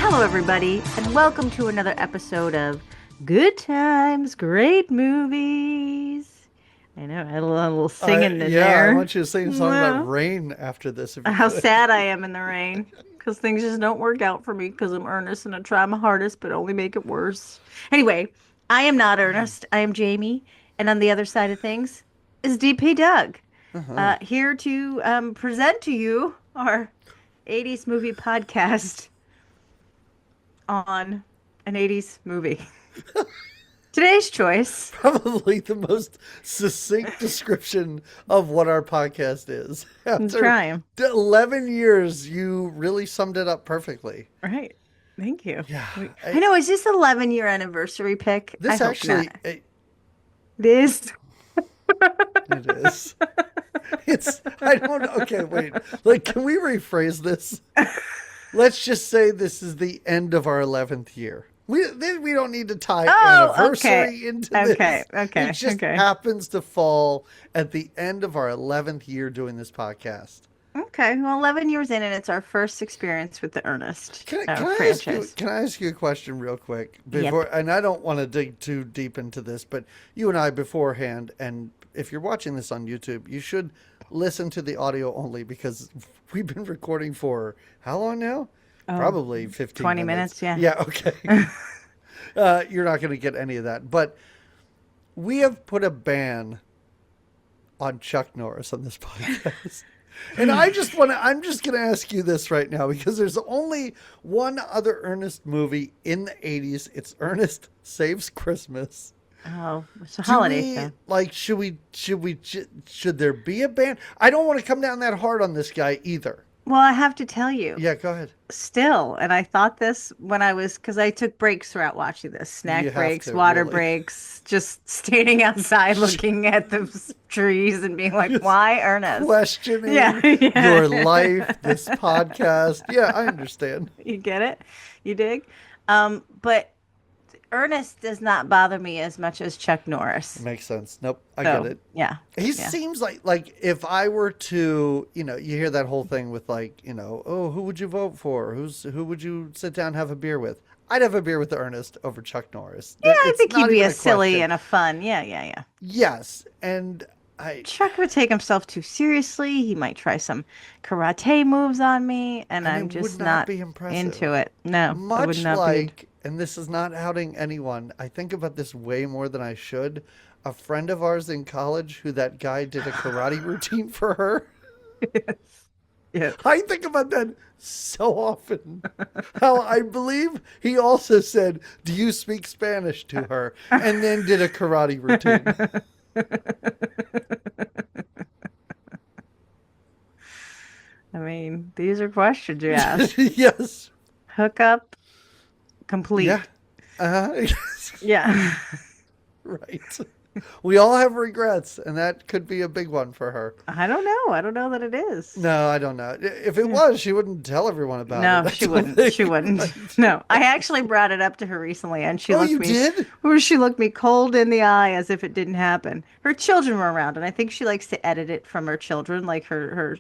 Hello, everybody, and welcome to another episode of Good Times, Great Movies. I know, I had a little singing in there. I want you to sing a song Well, about rain after this, if you how could. sad I am in the rain because things just don't work out for me because I'm Ernest and I try my hardest, but only make it worse. Anyway, I am not Ernest. I am Jamie, and on the other side of things is DP Doug, Uh-huh. here to present to you our 80s movie podcast on an 80s movie. Today's choice. Probably the most succinct description of what our podcast is. I'm After trying. 11 years, you really summed it up perfectly. Right. Thank you. Yeah. I know. Is this 11-year anniversary pick? I This hope actually, not. This. it is. I don't know. Okay, wait. Like, can we rephrase this? Let's just say this is the end of our 11th year. We don't need to tie anniversary into this. Okay. It just happens to fall at the end of our 11th year doing this podcast. Okay. Well, 11 years in, and it's our first experience with the Ernest franchise. Can I ask you a question real quick Yep. and I don't want to dig too deep into this, but you and I beforehand, and if you're watching this on YouTube, you should listen to the audio only because we've been recording for how long now? Probably 15 20 minutes. yeah. Yeah, okay. You're not going to get any of that. But we have put a ban on Chuck Norris on this podcast. And I'm just going to ask you this right now because there's only one other Ernest movie in the 80s. It's Ernest Saves Christmas. Oh, it's a holiday show. Like, should there be a ban? I don't want to come down that hard on this guy either. Well, I have to tell you. Yeah, go ahead. Still, and I thought this when because I took breaks throughout watching this, snack breaks, water breaks, just standing outside looking at the trees and being like, why Ernest? Questioning Yeah. your life, this podcast. Yeah, I understand. You get it? You dig? But Ernest does not bother me as much as Chuck Norris. Makes sense. Nope, I get it. Yeah. He seems like if I were to, you hear that whole thing with oh, who would you vote for? Who would you sit down and have a beer with? I'd have a beer with Ernest over Chuck Norris. Yeah, I think he'd be a silly and a fun. Yeah. Yes, and Chuck would take himself too seriously. He might try some karate moves on me, and I'm just not be impressive. Into it. No, much would not like, and this is not outing anyone. I think about this way more than I should. A friend of ours in college, who that guy did a karate routine for her. Yes. I think about that so often. How I believe he also said, "Do you speak Spanish?" to her, and then did a karate routine. I mean, these are questions you ask. Yes. Hook up, complete. Yeah. Yeah. Right. We all have regrets, and that could be a big one for her. I don't know. I don't know that it is. No, I don't know. If it was, she wouldn't tell everyone about it. No, she wouldn't. She wouldn't. No, I actually brought it up to her recently, and she looked me. Did? Or she looked me cold in the eye as if it didn't happen. Her children were around, and I think she likes to edit it from her children, like her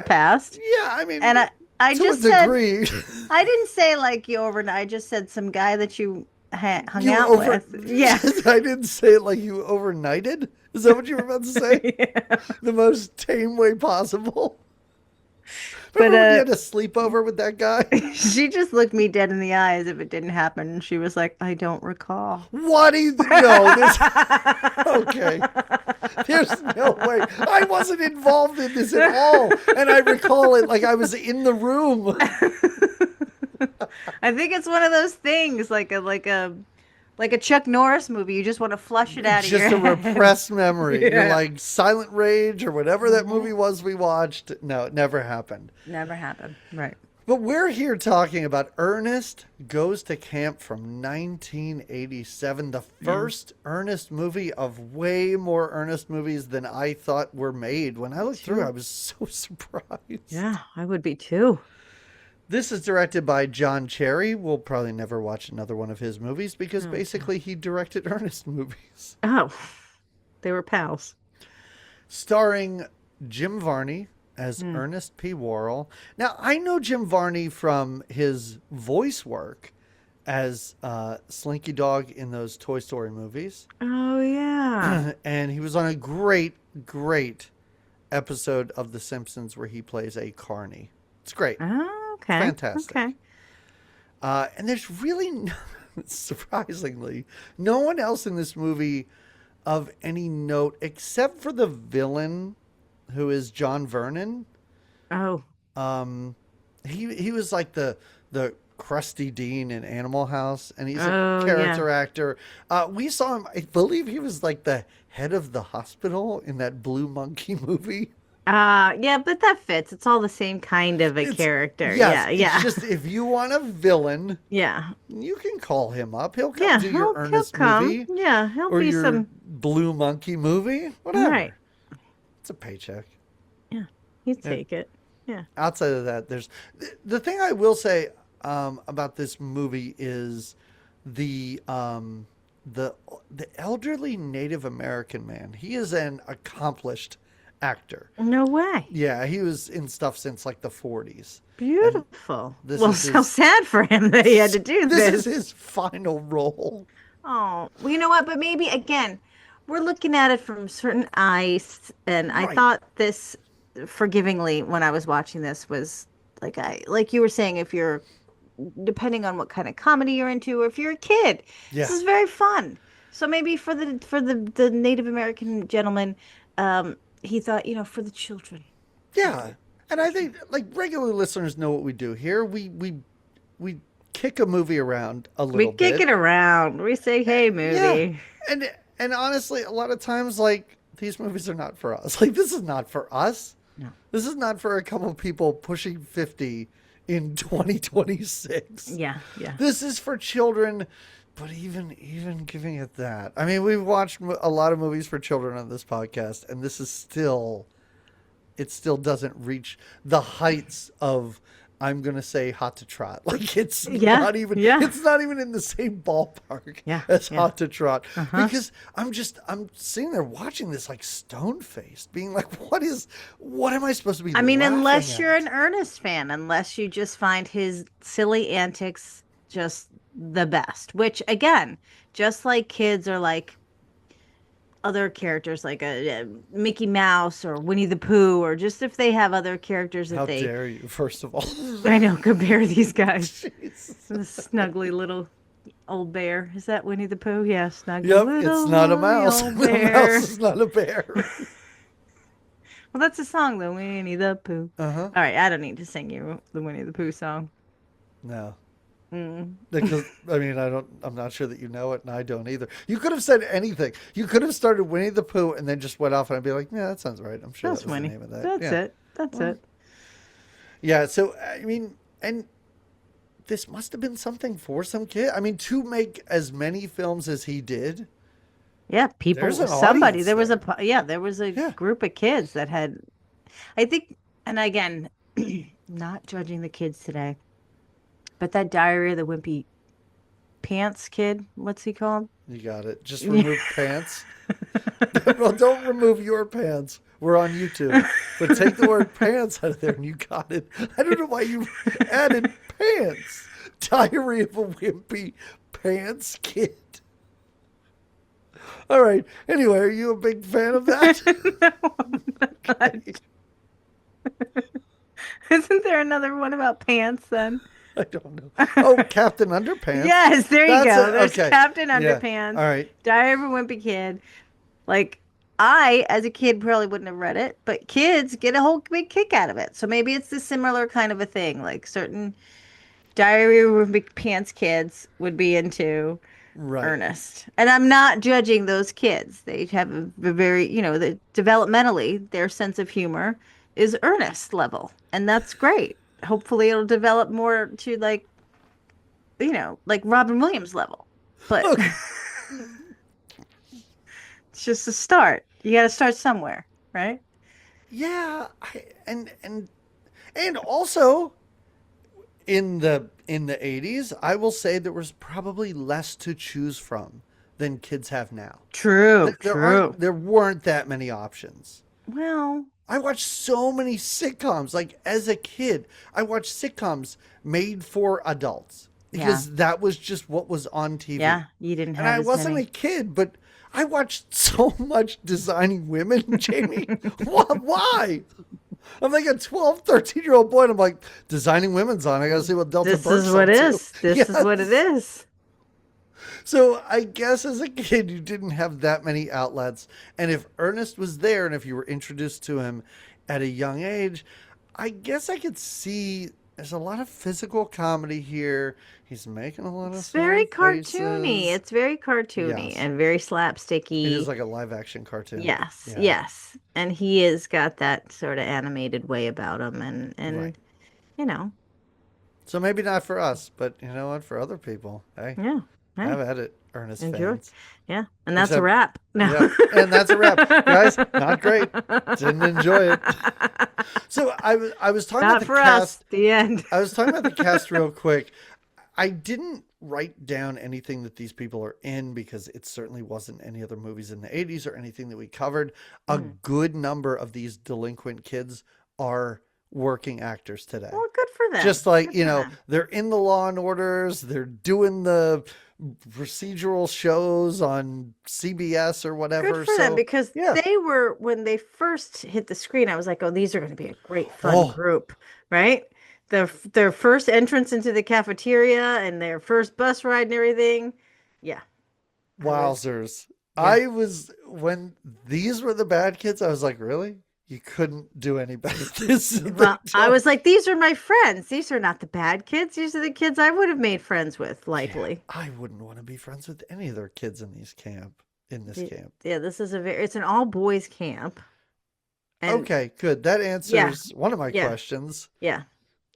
past. Yeah, I mean, and I to just a said, degree. I didn't say like you overnight. I just said some guy that you hung out with. Yeah. I didn't say it like you overnighted. Is that what you were about to say? Yeah. The most tame way possible. But Remember when you had a sleepover with that guy? She just looked me dead in the eye as if it didn't happen. And she was like, I don't recall. What do you know? Okay. There's no way. I wasn't involved in this at all. And I recall it like I was in the room. I think it's one of those things like a Chuck Norris movie. You just want to flush it out of your head. Just a repressed memory. Yeah. You're like Silent Rage or whatever that movie was we watched. No, it never happened. Never happened. Right. But we're here talking about Ernest Goes to Camp from 1987, the first Ernest movie of way more Ernest movies than I thought were made. When I looked through, I was so surprised. Yeah, I would be too. This is directed by John Cherry. We'll probably never watch another one of his movies because basically he directed Ernest movies. Oh, they were pals. Starring Jim Varney, as Hmm. Ernest P. Worrell. Now, I know Jim Varney from his voice work as Slinky Dog in those Toy Story movies. Oh yeah. And he was on a great, great episode of The Simpsons where he plays a carny. It's great. Oh, It's okay. Okay. fantastic. And there's really, surprisingly, no one else in this movie of any note except for the villain who is John Vernon. Oh. Um, he was like the crusty dean in Animal House, and he's a Oh yeah. character actor. We saw him. I believe he was like the head of the hospital in that Blue Monkey movie. Yeah, but that fits. It's all the same kind of a It's character. yes. Yeah, It's yeah. just if you want a villain, Yeah. you can call him up. He'll come Yeah, do your he'll Ernest come. movie Yeah, he'll or be your some Blue Monkey movie, right. whatever. It's a paycheck. Yeah. He'd Yeah. take it. Yeah. Outside of that, there's the thing I will say about this movie is the um, the the elderly Native American man. He is an accomplished actor. No way. Yeah, he was in stuff since like the 40s, and Beautiful. this Well, is so his sad for him that he had to do this is this. his final role. Oh, well, you know what? But maybe again, we're looking at it from certain eyes, and I Right. thought this forgivingly when I was watching this was like you were saying, if you're depending on what kind of comedy you're into, or if you're a kid, this Yeah. is very fun. So maybe for the Native American gentleman, he thought, for the children. Yeah. And I think like regular listeners know what we do here. We kick a movie around a We little kick bit. it around. We say, "Hey, Yeah. movie." And honestly, a lot of times like these movies are not for us. Like this is not for us. No. This is not for a couple of people pushing 50 in 2026. Yeah, yeah. This is for children, but even giving it that. I mean, we've watched a lot of movies for children on this podcast, and this is still it still doesn't reach the heights of I'm gonna say Hot to Trot. Like Yeah, yeah, it's not even in the same ballpark yeah, as yeah. Hot to Trot. Uh-huh. Because I'm sitting there watching this like stone faced, being like, what am I supposed to be I mean, laughing unless you're an at? Ernest fan, unless you just find his silly antics just the best, which again, just like kids are like other characters like a Mickey Mouse or Winnie the Pooh, or just if they have other characters that How they, dare you, first of all. I know, compare these guys. Jesus. The snuggly little old bear. Is that Winnie the Pooh? Yeah, snuggly Yep, it's little not a lonely mouse. old The bear. mouse is not a bear. Well, that's a song though, Winnie the Pooh. Uh-huh. All right, I don't need to sing you the Winnie the Pooh song. No. Mm. Because I mean I'm not sure that you know it and I don't either. You could have said anything. You could have started Winnie the Pooh and then just went off and I'd be like, yeah, that sounds right. I'm sure That's that was the Winnie. name of that. That's Yeah. it. That's Well, it. yeah, so I mean and this must have been something for some kid. I mean, to make as many films as he did, Yeah, people, there's an somebody, audience there was there. yeah, there was a Yeah. group of kids that had, I think, and again, not judging the kids today, but that Diary of the Wimpy Pants kid, what's he called? You got it. Just Yeah. remove pants. Well, don't remove your pants. We're on YouTube. But take the word pants out of there and you got it. I don't know why you added pants. Diary of a Wimpy Pants Kid. All right. Anyway, are you a big fan of that? No, I'm not. Isn't there another one about pants then? I don't know. Oh, Captain Underpants. Yes, there you That's go. it. There's Okay. Captain Yeah. Underpants, All right. Diary of a Wimpy Kid. Like, I, as a kid, probably wouldn't have read it, but kids get a whole big kick out of it. So maybe it's the similar kind of a thing. Like, certain Diary of a Wimpy Pants kids would be into Right. Ernest. And I'm not judging those kids. They have a very, developmentally, their sense of humor is Ernest level. And that's great. Hopefully it'll develop more to like Robin Williams level. But Look, it's just a start. You got to start somewhere, right? yeah, and also in the 80s, I will say there was probably less to choose from than kids have now. True, There true. weren't that many options. Well, I watched so many sitcoms. Like as a kid, I watched sitcoms made for adults Yeah. because that was just what was on TV. Yeah. You didn't And have I as wasn't a many. kid, but I watched so much Designing Women, Jamie. Why? I'm like a 12, 13-year-old boy, and I'm like, Designing Women's on. I got to see what Delta This is Burke's what up it to. is. This is what it Yes. is. So I guess as a kid, you didn't have that many outlets. And if Ernest was there and if you were introduced to him at a young age, I guess I could see there's a lot of physical comedy here. He's making a lot of It's very silly cartoony. faces. It's very cartoony Yes. and very It is slapsticky. like a live action cartoon. Yes, Yeah. yes. And he has got that sort of animated way about him Right. and you know, So maybe not for us, but you know what? For other people, hey, yeah. have Hey, at it, Ernest enjoy. fans. Yeah. And that's a Except, wrap. No. yeah. And that's a wrap. Guys, not great. Didn't enjoy it. So I was talking about Not the for us. cast. The end. I was talking about the cast real quick. I didn't write down anything that these people are in because it certainly wasn't any other movies in the 80s or anything that we covered. A Mm. good number of these delinquent kids are working actors today. Well, good for them. Just like, Good you for know, them. they're in the Law and Orders, they're doing the procedural shows on CBS or Good whatever. for them So, because yeah. they were when they first hit the screen, I was like, "Oh, these are going to be a great fun Oh, group," right? Their first entrance into the cafeteria and their first bus ride and everything. Yeah, I was. wowzers. Yeah. When these were the bad kids, I was like, really? You couldn't do any better. This is the Well, I joke. was like, "These are my friends. These are not the bad kids. These are the kids I would have made friends with, Yeah, likely." I wouldn't want to be friends with any of their kids in this camp. Yeah, this is it's an all boys camp, and Okay, good. That yeah, answers one of my yeah, questions. yeah.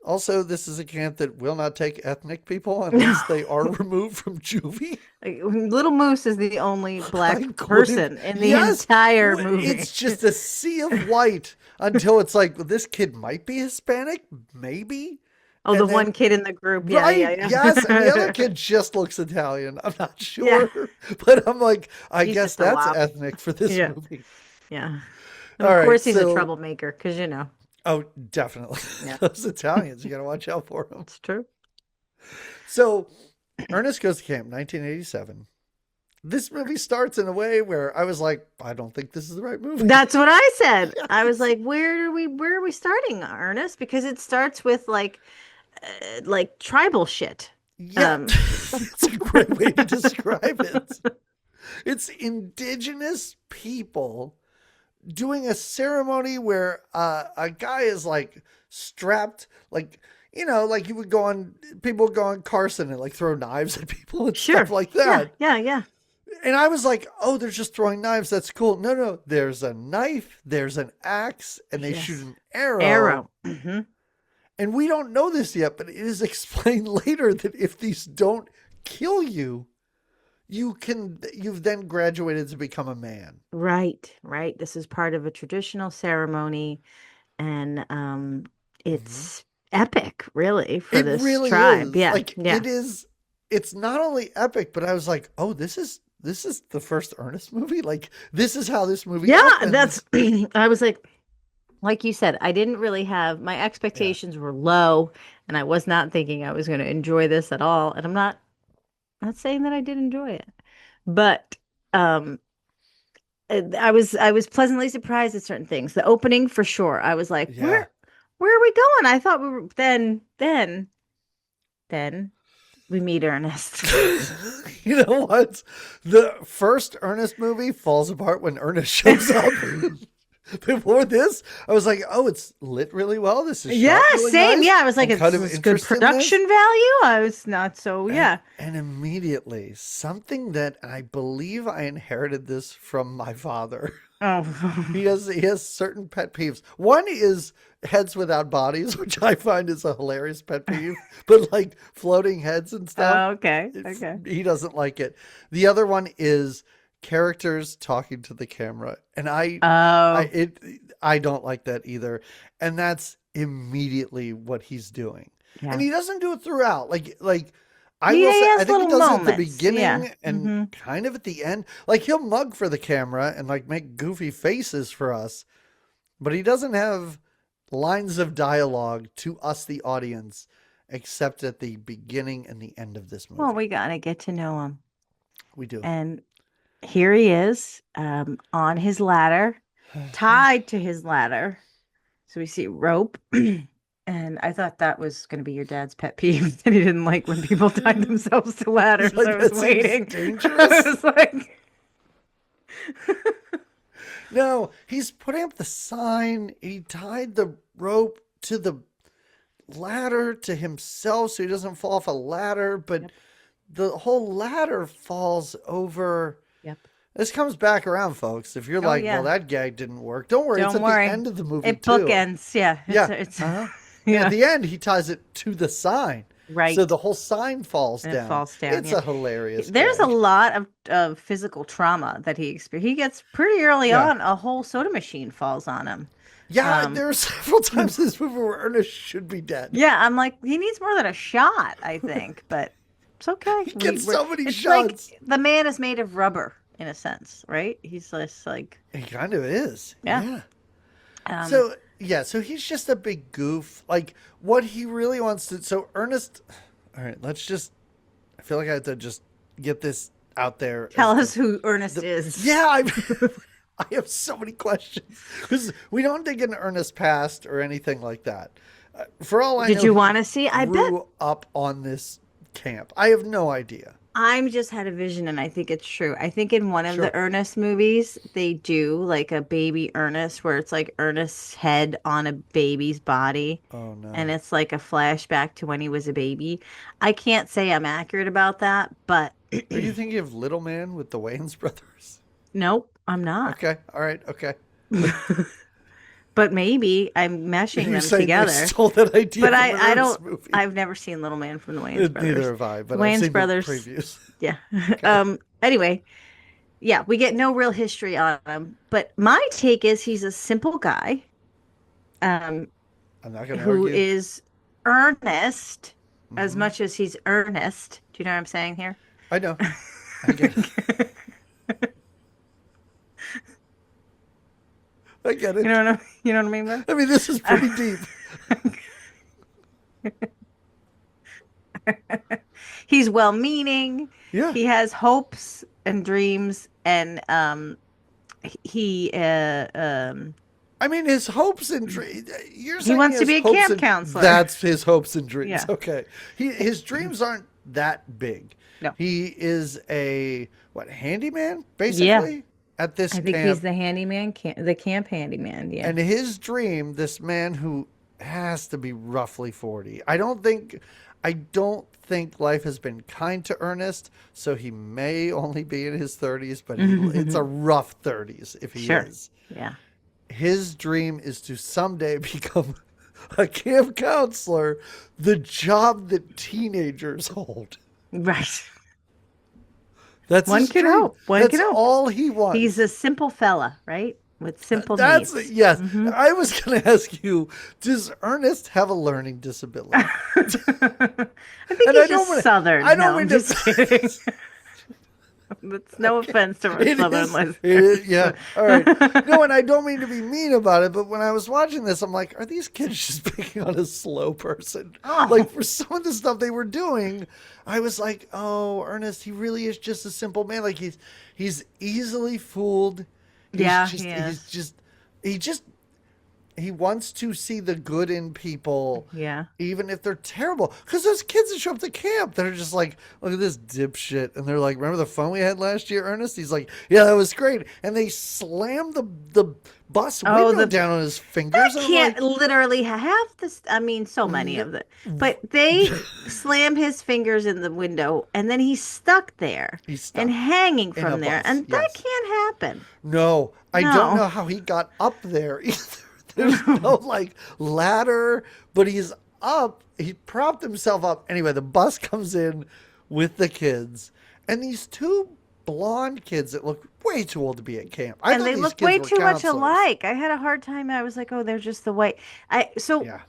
Also, this is a camp that will not take ethnic people No. unless they are removed from juvie. Like, Little Moose is the only black I couldn't. person in the Yes, entire movie. it's just a sea of white until it's like, well, this kid might be Hispanic, maybe. Oh, the And one then, kid in the group. Yeah, right, yeah, yes, and the other yeah. kid just looks Italian. I'm not Yeah, sure, but I'm like, I he's guess just a that's wop. ethnic for this Yeah, movie. yeah. And All of right, course, he's a so, troublemaker because oh, definitely. yeah, Those Italians, you got to watch out for them. it's true. So, Ernest Goes to Camp, 1987. This movie starts in a way where I was like, I don't think this is the right movie. That's what I said. I was Yes. like, where are we starting, Ernest? Because it starts with like tribal shit. Yeah, Um, it's a great way to describe it. It's indigenous people doing a ceremony where a guy is like strapped, like, you know, like you would go on, people would go on Carson and like throw knives at people and stuff sure. like Yeah, that. yeah, yeah. And I was like, oh, they're just throwing knives. That's cool. No, no, there's a knife, there's an axe, and they shoot Yes. an arrow. Arrow. Hmm. And we don't know this yet, but it is explained later that if these don't kill you, you've then graduated to become a man. Right, right. This is part of a traditional ceremony, and Mhm. it's epic, really, for It this really tribe. is. Yeah, Like yeah, it's not only epic, but I was like, oh, this is the first Ernest movie? Like this is how this movie yeah. opens. That's. I was like you said, I didn't really have my Yeah. expectations were low, and I was not thinking I was going to enjoy this at all. And I'm not saying that I did enjoy it, but um, I was pleasantly surprised at certain things. The opening, for sure, I was like, Yeah. where are we going? I thought we were then we meet Ernest. You know what? The first Ernest movie falls apart when Ernest shows up. Before this, I was like, oh, it's lit really well. This is Yeah, shot really same. nice. Yeah, I was like, I'm kind of it's good interested in this. production value. I was not so, And, yeah. and immediately, something that I believe I inherited this from my father. Oh, He has certain pet peeves. One is heads without bodies, which I find is a hilarious pet peeve. But like floating heads and stuff, okay, okay. he doesn't like it. The other one is characters talking to the camera, and Oh, I don't like that either. And that's immediately what he's doing. And yeah. he doesn't do it throughout. Like I He will say, I has think he little does it at the moments. Yeah. beginning and Hmm. kind of at the end. Like he'll mug for the camera and like make goofy faces for us. but he doesn't have lines of dialogue to us, the audience, except at the beginning and the end of this Well, movie. we gotta get to know him. We do. And here he is, on his ladder, tied to his ladder. So we see rope. And I thought that was going to be your dad's pet peeve that he didn't like when people tied themselves to He's ladders. like, I was that seems waiting. I dangerous. was like, No, he's putting up the sign. He tied the rope to the ladder to himself so he doesn't fall off a ladder, but yep, the whole ladder falls over. yep. This comes back around, folks. If you're Oh like, well, yeah. that gag didn't work, don't worry. It's Don't at the worry. end of the movie, It too. bookends. Yeah. Yeah. It's Uh-huh. At yeah. the end, he ties it to the sign. So Right. the whole sign falls And it down. falls down. It's Yeah. a hilarious There's a gag. lot of physical trauma that he experienced. He gets pretty early Yeah. on, a whole soda machine falls on him. Yeah, Um, there are several times in this movie where Ernest should be dead. yeah, I'm like, he needs more than a shot, I think, but it's okay. He gets so many it's shots. like the man is made of rubber in a sense, right? He's just like, He kind of is. yeah. Yeah. Um, So, yeah, so he's just a big goof. Like, what he really wants to. So, Ernest. All right, let's just. I feel like I have to just get this out there. tell us who Ernest is. Yeah, I have so many questions. Because we don't dig into Ernest past or anything like that. For all I know, Did you he want to see? I bet grew up on this camp. I have no idea. I'm just had a vision and I think it's true. I think in one of Sure. the Ernest movies, they do like a baby Ernest where it's like Ernest's head on a baby's body. Oh, no. And it's like a flashback to when he was a baby. I can't say I'm accurate about that, but Are you thinking of Little Man with the Wayans brothers? nope, I'm not. Okay. All right. Okay. But maybe I'm meshing You're them saying they together. stole that idea But from I an Ernest don't. movie. I've never seen Little Man from the Wayans Brothers. Neither have I, but I've Wayans seen Brothers. the previews. Yeah. Okay. Anyway, yeah, we get no real history on him. But my take is he's a simple guy. Um, I'm not going to who argue. is earnest as Mhm. much as he's earnest. Do you know what I'm saying here? I know. I get it. I get it. You know what I mean? I mean, this is pretty deep. He's well-meaning. Yeah. He has hopes and dreams, and he I mean, his hopes and dreams. You're saying wants to has be a hopes camp and- counselor. That's his hopes and dreams. Yeah. Okay. His dreams aren't that big. No. He is a, handyman, basically, at this I think camp. he's the handyman, the camp handyman. Yeah. And his dream, this man who has to be roughly 40. I don't think life has been kind to Ernest, so he may only be in his 30s, but it's a rough 30s if he Sure. is. Yeah. His dream is to someday become a camp counselor, the job that teenagers hold. Right. That's One his can dream. hope. One That's can hope. all he wants. He's a simple fella, right? With simple That's needs. yes. Mhm. I was going to ask you: does Ernest have a learning disability? I think And he's just Southern. I don't No, mean I'm to. just kidding. That's no offense to our It Southern is- listeners. it is- yeah. All right. No, and I don't mean to be mean about it, but when I was watching this, I'm like, are these kids just picking on a slow person? Oh. Like for some of the stuff they were doing, I was like, oh, Ernest, he really is just a simple man. Like he's easily fooled. Yeah, just, he is. He wants to see the good in people. Yeah. Even if they're terrible. Because those kids that show up to camp, they're just like, look at this dipshit. And they're like, remember the fun we had last year, Ernest? He's like, yeah, that was great. And they slam the bus window down on his fingers. I And I'm can't like, literally have this. I mean, so many of them. But they slam his fingers in the window, and then he's stuck there He's stuck and hanging in from a there. bus, And that yes. can't happen. no, I No. don't know how he got up there either. There's no like ladder, but he's up. He propped himself up. Anyway, the bus comes in with the kids, and these two blonde kids that look way too old to be at camp. I And thought they these look kids way were too much counselors. alike. I had a hard time. I was like, oh, they're just the white. Yeah.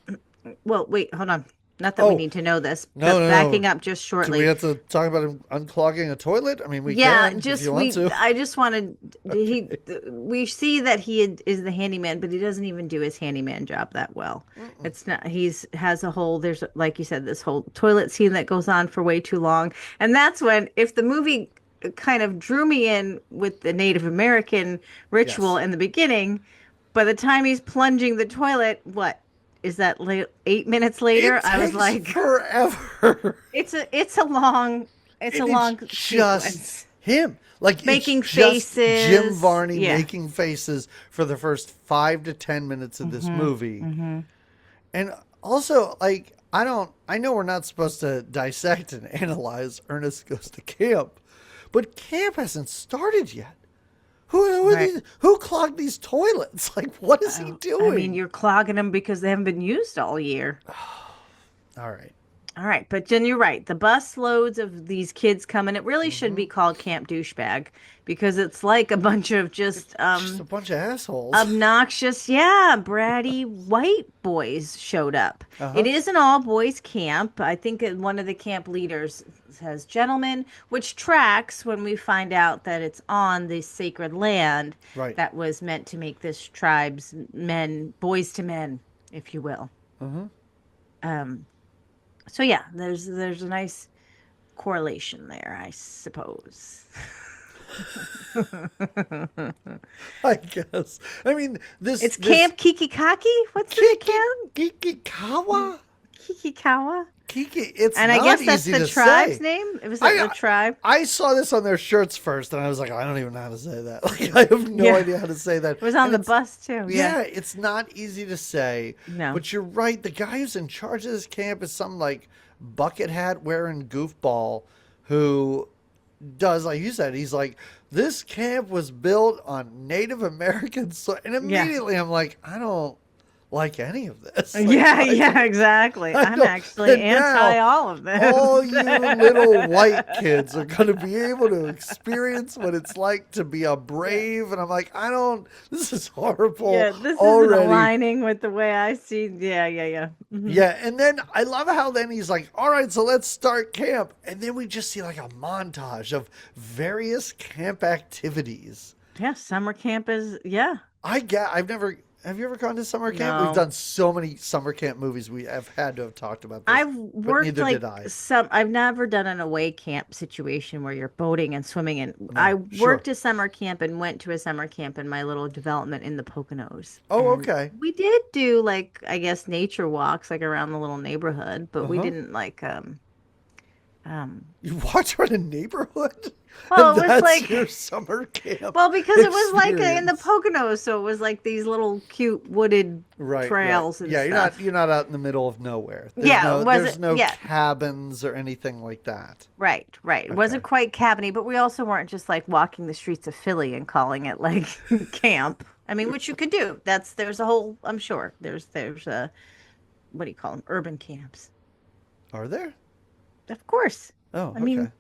Well, wait, hold on. Not that we Oh, need to know this, no, but no, backing no. up just Do we shortly. have to talk about him unclogging a toilet? I mean, we Yeah, can if just you want to. I just wanted he Okay. we see that is the handyman, but he doesn't even do his handyman job that well. Mm-mm. It's not he's has a whole there's like you said this whole toilet scene that goes on for way too long. And that's when if the movie kind of drew me in with the Native American ritual Yes. in the beginning, by the time he's plunging the toilet, what is that 8 minutes later? It I was takes like, forever. it's a And it's long just sequence. him. Like it's Making just Jim faces. Varney Yeah. making faces for the first 5 to 10 minutes of this Hmm. movie. Hmm. And also, like, I know we're not supposed to dissect and analyze Ernest Goes to Camp, but camp hasn't started yet. Right. Who clogged these toilets? Like, what is he I mean, doing? you're clogging them because they haven't been used all year. All right. All right, but then you're right. The bus loads of these kids coming. It really should Mm-hmm. be called Camp Douchebag because it's like a bunch of just Just a bunch of assholes. obnoxious, yeah, bratty white boys showed up. Uh It huh. is an all boys camp. I think that one of the camp leaders says gentlemen, which tracks when we find out that it's on the sacred land Right. that was meant to make this tribe's men, boys to men, if you will. Uh Um, so yeah, there's a nice correlation there, I suppose. I guess. I mean, It's this Camp Kikakee. What's the camp? Kikikawa. Kikikawa. Kiki. It's And I not guess that's easy the to tribe's say. name. Was it the I tribe? I saw this on their shirts first, and I was like, I don't even know how to say that. Like, I have no Yeah. idea how to say that. It was on And the it's bus too. Yeah. yeah, it's not easy to say. No. But you're right. The guy who's in charge of this camp is some like bucket hat wearing goofball who does like you said. He's like, this camp was built on Native American soil, and Yeah. immediately I'm like, I don't like any of this. Like, Yeah, I yeah, don't. exactly. I I'm don't. actually And anti now all of all this. you little white kids are going to be able to experience what it's like to be a Yeah. brave. And I'm like, I don't, this is horrible Yeah, this isn't already. aligning with the way I see. Yeah, yeah, yeah. Hmm. Yeah. And then I love how then he's like, all right, so let's start camp. And then we just see like a montage of various camp activities. Yeah, summer camp is, yeah. I've never, have you ever gone to summer camp? We've No. done so many summer camp movies. We have had to have talked about this, I've but worked neither like did I. I've never done an away camp situation where you're boating and swimming. And I No, sure. worked a summer camp and went to a summer camp in my little development in the Poconos. Oh, And okay. we did do like, I guess, nature walks like around the little neighborhood, but Uh we huh. didn't um, You walked around a neighborhood, and well, it was that's like, your summer camp well, because it was like in the experience. Poconos, so it was like these little cute wooded Right, right. trails and Yeah, stuff. you're not out in the middle of nowhere. Yeah, it There's wasn't, no yeah. cabins or anything like that. Right, right. It wasn't Okay. quite cabiny, but we also weren't just like walking the streets of Philly and calling it like camp. I mean, which you could do. There's a whole, I'm sure there's a, what do you call them? Urban camps. Are there? Of course. Oh, I okay. mean,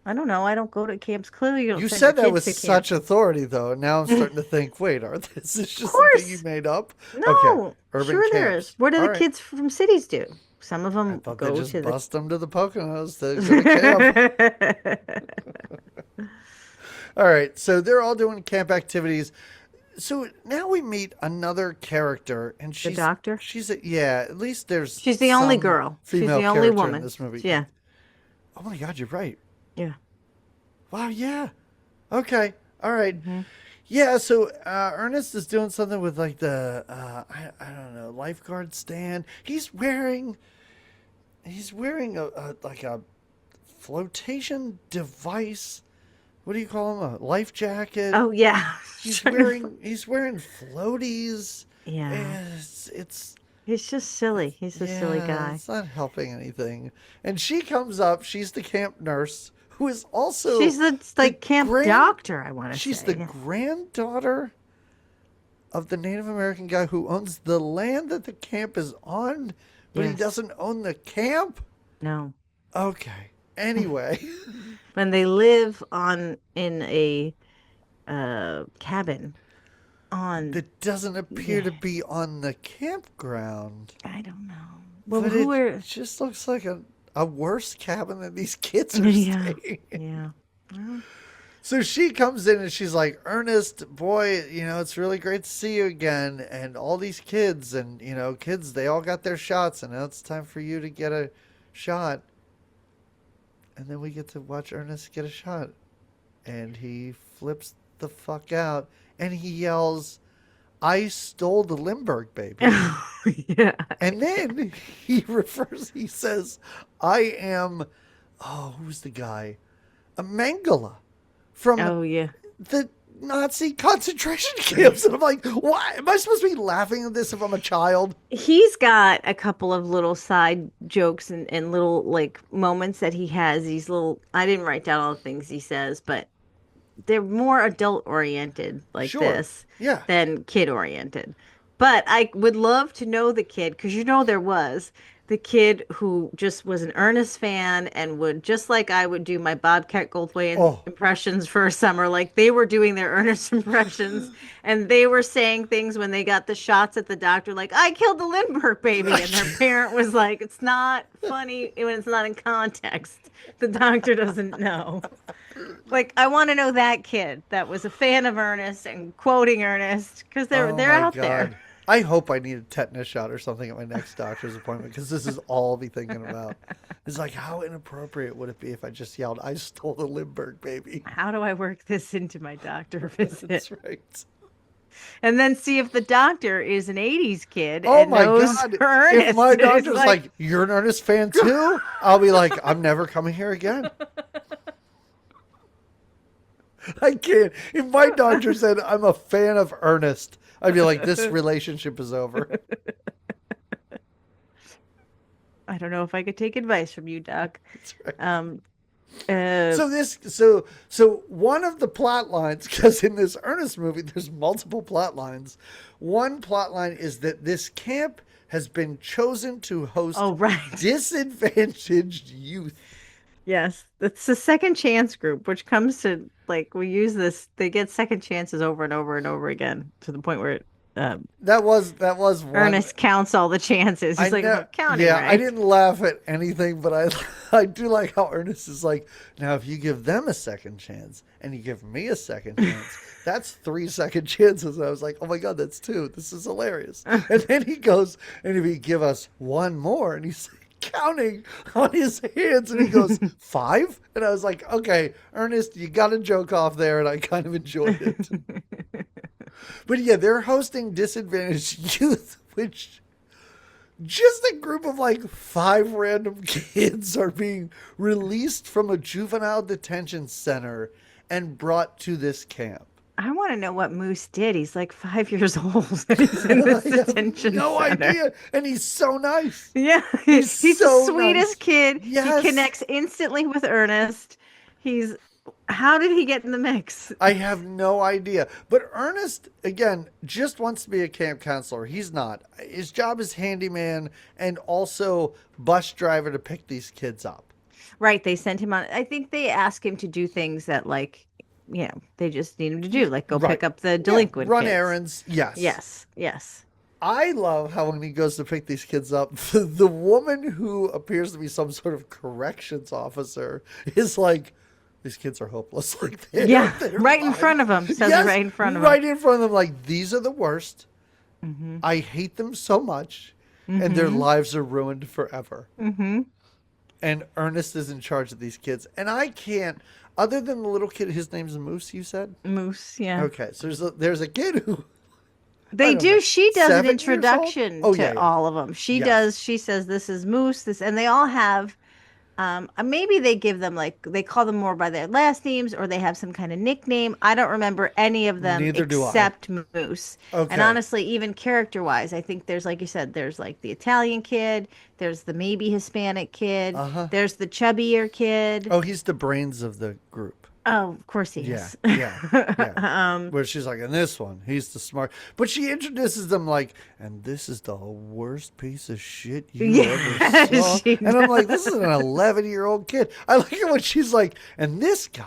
I don't know. I don't go to camps. Clearly, you don't You send your said that kids with to camp. such authority, though. Now I'm starting to think, wait, are this is Of just something you course. made up? Okay, No, urban sure there is. camps. What do All the right. kids from cities do? Some of I them thought they go just to the bust them to the Poconos to go to camp. All right, so they're all doing camp activities. So now we meet another character, and the doctor. she's a, yeah. At least there's She's the only some girl. She's female the only character in woman. this movie. Yeah, Oh my God, you're right. yeah. Wow, yeah. Okay, all right. Hmm. Yeah, so Ernest is doing something with like the I don't know lifeguard stand. He's wearing a like a flotation device. What do you call him? A life jacket. Oh yeah. He's wearing floaties. Yeah. And He's just silly. He's a silly yeah, guy. it's not helping anything. And she comes up. She's the camp nurse who is also She's the the like camp grand. doctor, I want to She's the say. Yeah. granddaughter of the Native American guy who owns the land that the camp is on, but he Yes. doesn't own the camp. No. Okay. Anyway, When they live on in a cabin on that doesn't appear yeah, to be on the campground. I don't know. Well, But who it are? just looks like a worse cabin than these kids are Yeah, staying in. yeah. Well, So she comes in and she's like, Ernest, boy, it's really great to see you again. And all these kids, and, kids, they all got their shots. And now it's time for you to get a shot. And then we get to watch Ernest get a shot. And he flips the fuck out. And he yells, I stole the Limburg baby. yeah. And then he says, I am, who's the guy? A Mangala from Oh yeah. the Nazi concentration camps. And I'm like, why? Am I supposed to be laughing at this if I'm a child? He's got a couple of little side jokes and little like moments that he has. These little, I didn't write down all the things he says, but they're more adult oriented like Sure. this Yeah. than kid oriented. But I would love to know the kid because there was the kid who just was an Ernest fan and would just like I would do my Bobcat Goldthwait Oh, impressions for a summer. Like they were doing their Ernest impressions and they were saying things when they got the shots at the doctor, like I killed the Lindbergh baby, and their parent was like, "It's not funny when it's not in context. The doctor doesn't know." Like I want to know that kid that was a fan of Ernest and quoting Ernest because they're oh they're my out God. there. I hope I need a tetanus shot or something at my next doctor's appointment because this is all I'll be thinking about. It's like, how inappropriate would it be if I just yelled, I stole the Limburg baby? How do I work this into my doctor That's visit? right. And then see if the doctor is an 80s kid Oh and my knows God. If Ernest. my And is doctor's like, you're an Ernest fan too? I'll be like, I'm never coming here again. I can't. If my doctor said I'm a fan of Ernest, I'd be like, this relationship is over. I don't know if I could take advice from you, Doc. That's right. Uh, So one of the plot lines, because in this Ernest movie, there's multiple plot lines. One plot line is that this camp has been chosen to host oh, right. disadvantaged youth. Yes, it's the second chance group, which comes to like we use this. They get second chances over and over and over again to the point where That was one. Ernest counts all the chances. He's like, I'm not counting Yeah, I right. didn't laugh at anything, but I do like how Ernest is like, now if you give them a second chance and you give me a second chance, that's 3 second chances. And I was like, oh my God, that's 2. This is hilarious. And then he goes, and if you give us one more, and he's counting on his hands, and he goes, 5? And I was like, okay, Ernest, you got a joke off there, and I kind of enjoyed it. But yeah, they're hosting disadvantaged youth, which just a group of like 5 random kids are being released from a juvenile detention center and brought to this camp. I want to know what Moose did. He's like 5 years old. And he's in this I have detention no center. idea. And he's so nice. Yeah, He's he's so the sweetest nice. kid. Yes. He connects instantly with Ernest. He's how did he get in the mix? I have no idea. But Ernest, again, just wants to be a camp counselor. He's not. His job is handyman and also bus driver to pick these kids up. Right, they sent him on. I think they ask him to do things that like, they just need him to do, like go Right. pick up the Yeah, delinquent run kids. errands. Yes. Yes, yes. I love how when he goes to pick these kids up, the woman who appears to be some sort of corrections officer is like, these kids are hopeless. Like Yeah, they're right in fine. front of him. Says it Yes, right in front of him. right in front of them. Like, these are the worst. Mm-hmm. I hate them so much, and their lives are ruined forever. Mm-hmm. And Ernest is in charge of these kids, and I can't. Other than the little kid, his name's Moose. You said Moose, yeah. okay. So there's a kid who They don't do. know, She does 7 an years introduction old? Oh, to yeah, yeah. all of them. She Yes. does. She says, "This is Moose." This, and they all have. Maybe they give them like they call them more by their last names, or they have some kind of nickname. I don't remember any of them Neither do I. except Moose. Okay. And honestly, even character-wise, I think there's like you said, there's like the Italian kid, there's the maybe Hispanic kid, there's the chubbier kid. Oh, he's the brains of the group. Oh, of course he Yeah, is. yeah. Where she's like, and this one, he's the smart. But she introduces them like, and this is the worst piece of shit you Yeah, ever saw. she And I'm like, this is an 11-year-old kid. I like it when she's like, and this guy,